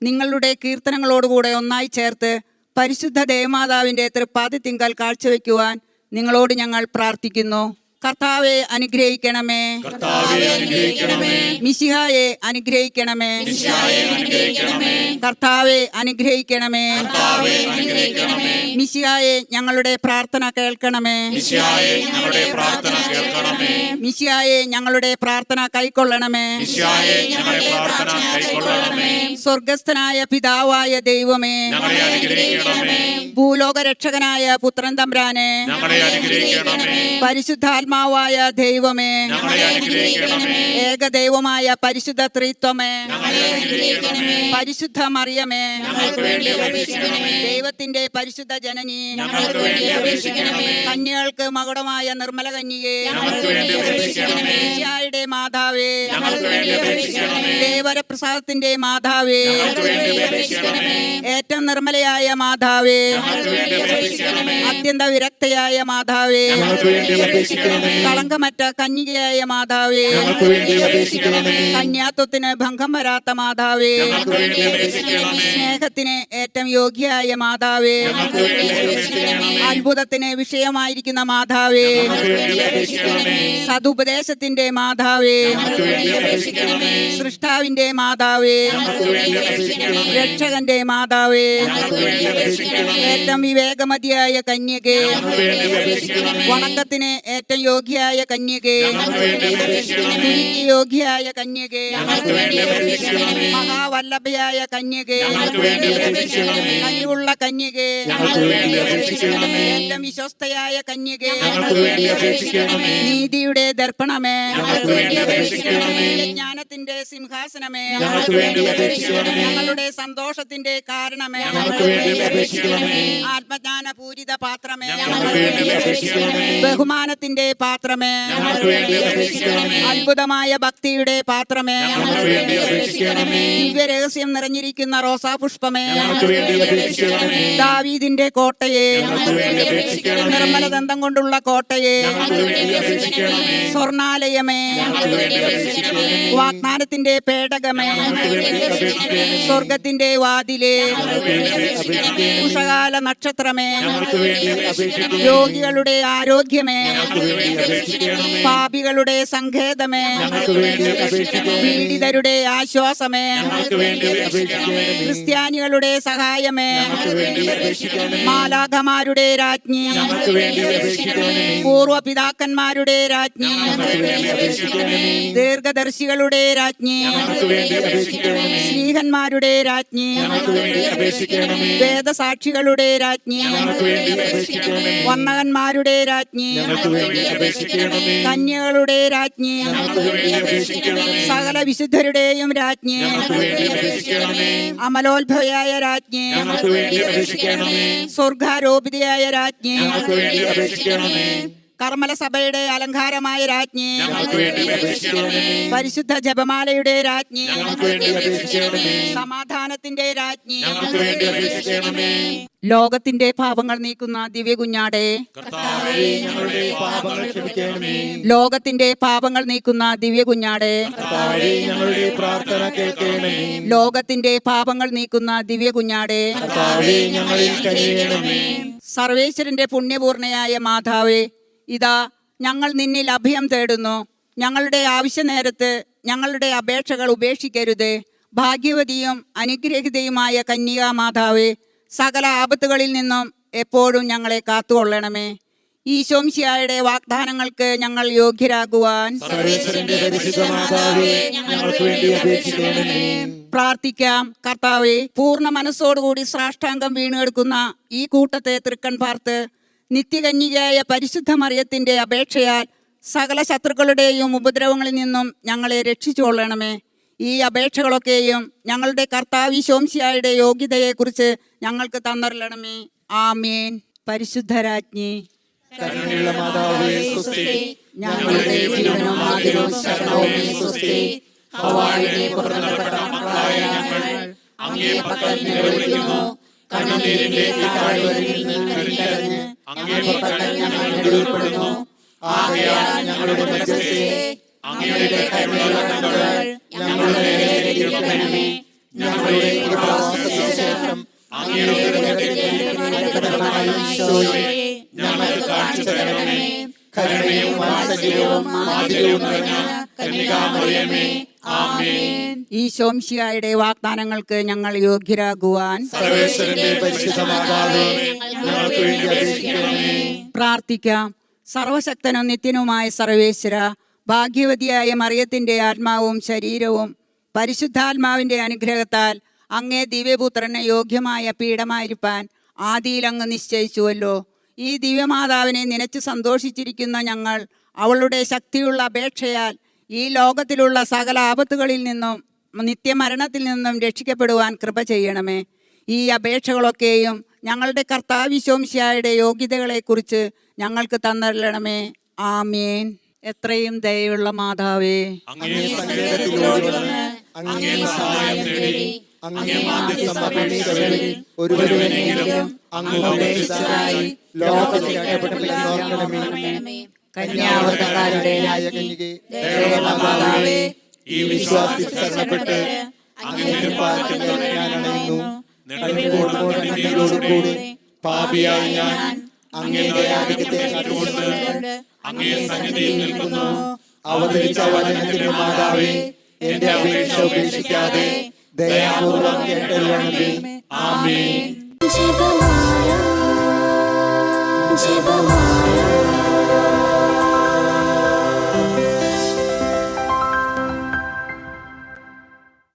നിങ്ങളുടെ കീർത്തനങ്ങളോടുകൂടെ ഒന്നായി ചേർത്ത് പരിശുദ്ധ ദേവമാതാവിൻ്റെ തൃപ്പാദത്തിങ്കൽ കാഴ്ചവെക്കുവാൻ നിങ്ങളോട് ഞങ്ങൾ പ്രാർത്ഥിക്കുന്നു. കർത്താവെ അനുഗ്രഹിക്കണമേ. കർത്താവെ അനുഗ്രഹിക്കണമേ. മിശിഹായെ അനുഗ്രഹിക്കണമേ. മിശിഹായെ അനുഗ്രഹിക്കണമേ. കർത്താവെ അനുഗ്രഹിക്കണമേ. കർത്താവെ അനുഗ്രഹിക്കണമേ. മിശിഹായെ ഞങ്ങളുടെ പ്രാർത്ഥന കേൾക്കണമേ. മിശിഹായെ ഞങ്ങളുടെ പ്രാർത്ഥന കേൾക്കണമേ. മിശിഹായെ ഞങ്ങളുടെ പ്രാർത്ഥന കൈക്കൊള്ളണമേ. മിശിഹായെ ഞങ്ങളുടെ പ്രാർത്ഥന കൈക്കൊള്ളണമേ. സ്വർഗസ്ഥനായ പിതാവായ ദൈവമേ, ഞങ്ങളെ അനുഗ്രഹിക്കണമേ. ഭൂലോക രക്ഷകനായ പുത്രൻ തമ്പുരാനെ, ഞങ്ങളെ അനുഗ്രഹിക്കണമേ. പരിശുദ്ധാത്മാവായ ദൈവമേ, ഞങ്ങളെ അനുഗ്രഹിക്കണമേ. ഏകദൈവമായ പരിശുദ്ധ ത്രിത്വമേ, ഞങ്ങളെ അനുഗ്രഹിക്കണമേ. പരിശുദ്ധ മറിയമേ, ഞങ്ങൾക്ക് വേണ്ടി അപേക്ഷിക്കണമേ. ദൈവത്തിന്റെ പരിശുദ്ധ ജനനി, ഞങ്ങൾക്ക് വേണ്ടി അപേക്ഷിക്കണമേ. കന്യകൾക്ക് മകുടമായ നിർമ്മല കന്യകേ, ഞങ്ങൾക്ക് വേണ്ടി അപേക്ഷിക്കണമേ. മിശിഹായുടെ മാതാവേ, ഞങ്ങൾക്ക് വേണ്ടി അപേക്ഷിക്കണമേ. ദേവരപ്രസാദത്തിന്റെ മാതാവേ, ഞങ്ങൾക്ക് വേണ്ടി അപേക്ഷിക്കണമേ. ഏറ്റവും നിർമ്മലയായ മാതാവേ, ഞങ്ങൾക്ക് വേണ്ടി അപേക്ഷിക്കണമേ. അത്യന്ത വിരക്തയായ മാതാവേ, ഞങ്ങൾക്ക് വേണ്ടി അപേക്ഷിക്കണമേ. കളങ്കമറ്റ കന്യകയായ മാതാവേ, ഞങ്ങൾക്ക് വേണ്ടി അപേക്ഷിക്കണമേ. കന്യാത്വത്തിന് ഭംഗം വരാത്ത മാതാവേ, ഞങ്ങൾക്ക് വേണ്ടി അപേക്ഷിക്കണമേ. സ്നേഹത്തിന് ഏറ്റവും യോഗ്യയായ മാതാവേ, ഞങ്ങൾക്ക് വേണ്ടി അപേക്ഷിക്കണമേ. അത്ഭുതത്തിന് വിഷയമായിരിക്കുന്ന മാതാവേ, ഞങ്ങൾക്ക് വേണ്ടി അപേക്ഷിക്കണമേ. സതുപദേശത്തിന്റെ മാതാവേ, ഞങ്ങൾക്ക് വേണ്ടി അപേക്ഷിക്കണമേ. സൃഷ്ടാവിന്റെ മാതാവേ, ഞങ്ങൾക്ക് വേണ്ടി അപേക്ഷിക്കണമേ. രക്ഷകന്റെ മാതാവേ, ഞങ്ങൾക്ക് വേണ്ടി അപേക്ഷിക്കണമേ. ഏറ്റവും വിവേകമതിയായ കന്യകേ, ഞങ്ങൾക്ക് വേണ്ടി അപേക്ഷിക്കണമേ. വണക്കത്തിന് ഏറ്റവും യോഗ്യയായ കന്യകേ, ഞങ്ങൾക്ക് വേണ്ടി അപേക്ഷിക്കണമേ. തുനിക്ക് യോഗ്യയായ കന്യകേ, ഞങ്ങൾക്ക് വേണ്ടി അപേക്ഷിക്കണമേ. മഹാവല്ലഭയായ കന്യകേ, ഞങ്ങൾക്ക് വേണ്ടി അപേക്ഷിക്കണമേ. കഴിവുള്ള കന്യകേ, ഞങ്ങൾക്ക് വേണ്ടി അപേക്ഷിക്കണമേ. ഏറ്റവും വിശ്വസ്തയായ കന്യകേ, ഞങ്ങൾക്ക് വേണ്ടി അപേക്ഷിക്കണമേ. നീതിയുടെ ദർപ്പണമേ, ഞങ്ങൾക്ക് വേണ്ടി അപേക്ഷിക്കണമേ. ജ്ഞാനത്തിന്റെ സിംഹാസനമേ, ഞങ്ങൾക്ക് വേണ്ടി അപേക്ഷിക്കണമേ. ഞങ്ങളുടെ സന്തോഷത്തിന്റെ കാരണമേ, ഞങ്ങൾക്ക് വേണ്ടി അപേക്ഷിക്കണമേ. ആത്മജ്ഞാന പൂരിത പാത്രമേ, ഞങ്ങൾക്ക് വേണ്ടി അപേക്ഷിക്കണമേ. ബഹുമാനത്തിന്റെ പാത്രമേ, ഞങ്ങൾക്ക് വേണ്ടി അപേക്ഷിക്കണമേ. അത്ഭുതമായ ഭക്തിയുടെ പാത്രമേ, ഞങ്ങൾക്ക് വേണ്ടി അപേക്ഷിക്കണമേ. ദിവ്യരഹസ്യം നിറഞ്ഞിരിക്കുന്ന റോസാപുഷ്പമേ, ഞങ്ങൾക്ക് വേണ്ടി അപേക്ഷിക്കണമേ. ദാവീദിന്റെ കോട്ടയെ, ഞങ്ങൾക്ക് വേണ്ടി അപേക്ഷിക്കണമേ. നിർമ്മലദന്തം കൊണ്ടുള്ള കോട്ടയെ, ഞങ്ങൾക്ക് വേണ്ടി അപേക്ഷിക്കണമേ. സ്വർണാലയമേ, ഞങ്ങൾക്ക് വേണ്ടി അപേക്ഷിക്കണമേ. വാഗ്ദാനത്തിന്റെ പേടകമേ, ഞങ്ങൾക്ക് വേണ്ടി അപേക്ഷിക്കണമേ. സ്വർഗത്തിന്റെ വാതിലേ, ഞങ്ങൾക്ക് വേണ്ടി അപേക്ഷിക്കണമേ. ഉഷകാല നക്ഷത്രമേ, ഞങ്ങൾക്ക് വേണ്ടി അപേക്ഷിക്കണമേ. രോഗികളുടെ ആരോഗ്യമേ, ഞങ്ങൾക്ക് വേണ്ടി അപേക്ഷിക്കണമേ. പാപികളുടെ സങ്കേതമേ, ഞങ്ങൾക്ക് വേണ്ടി അപേക്ഷിക്കണമേ. പീഡിതരുടെ ആശ്വാസമേ, ഞങ്ങൾക്ക് വേണ്ടി അപേക്ഷിക്കണമേ. ക്രിസ്ത്യാനികളുടെ സഹായമേ, ഞങ്ങൾക്ക് വേണ്ടി അപേക്ഷിക്കണമേ. മാലാഖമാരുടെ രാജ്ഞി, ഞങ്ങൾക്ക് വേണ്ടി അപേക്ഷിക്കണമേ. പൂർവ്വ പിതാക്കന്മാരുടെ രാജ്ഞി, ഞങ്ങൾക്ക് വേണ്ടി അപേക്ഷിക്കണമേ. ദീർഘദർശികളുടെ രാജ്ഞി, ഞങ്ങൾക്ക് വേണ്ടി അപേക്ഷിക്കണമേ. സ്ത്രീഹന്മാരുടെ രാജ്ഞി, ഞങ്ങൾക്ക് വേണ്ടി അപേക്ഷിക്കണമേ. വേദസാക്ഷികളുടെ രാജ്ഞി, ഞങ്ങൾക്ക് വേണ്ടി അപേക്ഷിക്കണമേ. വന്ദകന്മാരുടെ രാജ്ഞി, ഞങ്ങൾക്ക് വേണ്ടി അപേക്ഷിക്കണമേ. കന്യകളുടെ രാജ്ഞി, ഞങ്ങൾക്ക് വേണ്ടി അപേക്ഷിക്കണമേ. സകല വിശുദ്ധരുടെയും രാജ്ഞി, ഞങ്ങൾക്ക് വേണ്ടി അപേക്ഷിക്കണമേ. അമലോത്ഭവയായ രാജ്ഞി, ഞങ്ങൾക്ക് വേണ്ടി അപേക്ഷിക്കണമേ. സ്വർഗാരോപിതയായ രാജ്ഞി, ഞങ്ങൾക്ക് വേണ്ടി അപേക്ഷിക്കണമേ. കർമ്മല സഭയുടെ അലങ്കാരമായ രാജ്ഞി, ഞങ്ങൾക്ക് വേണ്ടി അപേക്ഷിക്കണമേ. പരിശുദ്ധ ജപമാലയുടെ രാജ്ഞി, ഞങ്ങൾക്ക് വേണ്ടി അപേക്ഷിക്കണമേ. സമാധാനത്തിന്റെ രാജ്ഞി, ഞങ്ങൾക്ക് വേണ്ടി അപേക്ഷിക്കണമേ. ലോകത്തിന്റെ പാപങ്ങൾ നീക്കുന്ന ദിവ്യ കുഞ്ഞാടേ, കർത്താവേ, ഞങ്ങളുടെ പാപങ്ങൾ ക്ഷമിക്കണമേ. ലോകത്തിന്റെ പാപങ്ങൾ നീക്കുന്ന ദിവ്യ കുഞ്ഞാടേ, കർത്താവേ, ഞങ്ങളുടെ പ്രാർത്ഥന കേൾക്കണമേ. ലോകത്തിന്റെ പാപങ്ങൾ നീക്കുന്ന ദിവ്യ കുഞ്ഞാടേ, കർത്താവേ, ഞങ്ങളിൽ കനിയണമേ. സർവേശ്വരന്റെ പുണ്യപൂർണയായ മാതാവേ, ഇതാ ഞങ്ങൾ നിന്നിൽ അഭയം തേടുന്നു. ഞങ്ങളുടെ ആവശ്യ നേരത്ത് ഞങ്ങളുടെ അപേക്ഷകൾ ഉപേക്ഷിക്കരുത്. ഭാഗ്യവതിയും അനുഗ്രഹീതയുമായ കന്യകാ മാതാവേ, സകല ആപത്തുകളിൽ നിന്നും എപ്പോഴും ഞങ്ങളെ കാത്തുകൊള്ളണമേ. ഈശോംശിഹായുടെ വാഗ്ദാനങ്ങൾക്ക് ഞങ്ങൾ യോഗ്യരാകുവാൻ സർവേശ്വരന്റെ പരിശുദ്ധ മാതാവേ, ഞങ്ങൾക്ക് വേണ്ടി അപേക്ഷിക്കണമേ. പ്രാർത്ഥിക്കാം. കർത്താവേ, പൂർണ്ണ മനസ്സോടുകൂടി സാഷ്ടാംഗം വീണെടുക്കുന്ന ഈ കൂട്ടത്തെ തൃക്കൺ പാർത്ത് നിത്യകന്യകയായ പരിശുദ്ധ മറിയത്തിന്റെ അപേക്ഷയാൽ സകല ശത്രുക്കളുടെയും ഉപദ്രവങ്ങളിൽ നിന്നും ഞങ്ങളെ രക്ഷിച്ചുകൊള്ളണമേ. ഈ അപേക്ഷകളൊക്കെയും ഞങ്ങളുടെ കർത്താവ് ഈശോംശിഹായുടെ യോഗ്യതയെക്കുറിച്ച് ഞങ്ങൾക്ക് തന്നറിയണമേ. ആമേൻ. പരിശുദ്ധരാജ്ഞി, കരുണയുള്ള മാതാവേ, സ്വസ്തി. ഞങ്ങളുടെ ജീവനും ആദരവും ശരണവും സ്വസ്തി. ഹവ്വായുടെ പുത്രപ്പെട്ട മക്കളായ ഞങ്ങൾ അങ്ങേ പക്കൽ നിലവിളിക്കുന്നു. കണ്ണുനീരിന്റെ താഴ്വരയിൽ നിന്ന് കരഞ്ഞ് അങ്ങേ പക്കൽ ഞങ്ങൾ ഉൾപ്പെടുന്നു. ആകയാൽ ഞങ്ങളുടെ മധ്യസ്ഥേ അങ്ങയുടെ കരുണയുള്ള കണ്ണുകൾ ഞങ്ങളുടെ നേരെ തിരിക്കണമേ. ഞങ്ങളുടെ ഉപവാസശേഷം അങ്ങയുടെ ഹൃദയത്തിലെ അനുഗ്രഹമായ ഈശോയെ ഞങ്ങൾക്ക് കാണിച്ചു തരണമേ. കരുണയും വാത്സല്യവും മാധുര്യവും നിറഞ്ഞ കന്യകാമറിയമേ, ആമേൻ. ഈശോംശിഹായുടെ വാഗ്ദാനങ്ങൾക്ക് ഞങ്ങൾ യോഗ്യരാകുവാൻ സർവേശ്വരന്റെ പരിശുദ്ധ മാതാവേ, ഞങ്ങൾക്ക് വേണ്ടി അപേക്ഷിക്കണമേ. പ്രാർത്ഥിക്കാം. സർവശക്തനും നിത്യനുമായ സർവേശ്വര, ഭാഗ്യവതിയായ മറിയത്തിന്റെ ആത്മാവും ശരീരവും പരിശുദ്ധാത്മാവിന്റെ അനുഗ്രഹത്താൽ അങ്ങേ ദിവ്യപുത്രന് യോഗ്യമായ പീഠമായിരിക്കാൻ ആദിയിൽ അങ്ങ് നിശ്ചയിച്ചുവല്ലോ. ഈ ദിവ്യമാതാവിനെ നനച്ച് സന്തോഷിച്ചിരിക്കുന്ന ഞങ്ങൾ അവളുടെ ശക്തിയുള്ള അപേക്ഷയാൽ ഈ ലോകത്തിലുള്ള സകല ആപത്തുകളിൽ നിന്നും നിത്യമരണത്തിൽ നിന്നും രക്ഷിക്കപ്പെടുവാൻ കൃപ ചെയ്യണമേ. ഈ അപേക്ഷകളൊക്കെയും ഞങ്ങളുടെ കർത്താവിശോംശിഹായുടെ യോഗ്യതകളെക്കുറിച്ച് ഞങ്ങൾക്ക് തന്നരണമേ. ആമേൻ. എത്രയും ദയയുള്ള മാതാവേ, അങ്ങേ സങ്കേതത്തിലോടി വന്ന് അങ്ങേ സഹായം തേടി അങ്ങേ മാധ്യസ്ഥം അപേക്ഷിച്ചവരിൽ ഒരുവനെങ്കിലും അങ്ങ് ഉപദേശിച്ചതായി ലോകത്തിൽ രക്ഷപ്പെട്ടില്ലെന്നോർക്കണമേ. കന്യാവൃതകാരുടെ കന്യകേ, ദൈവമാതാവേ, ഈ വിശ്വാസത്തിൽ ശരണപ്പെട്ട് അങ്ങേ പാദത്തിൽ ഞാൻ അണയുന്നു. നെടുങ്കോടുകൂടി പാപിയായ ഞാൻ അങ്ങേ ദയാധിക്യത്തെ കണ്ടുകൊണ്ട് അങ്ങേ സന്നിധിയിൽ നിൽക്കുന്നു. അവതരിച്ച വചനത്തിന്റെ മാതാവേ, എന്റെ അപേക്ഷ ഉപേക്ഷിക്കാതെ ദയാപൂർവം കേട്ടരുളണമേ. ആമേൻ. ജപമാല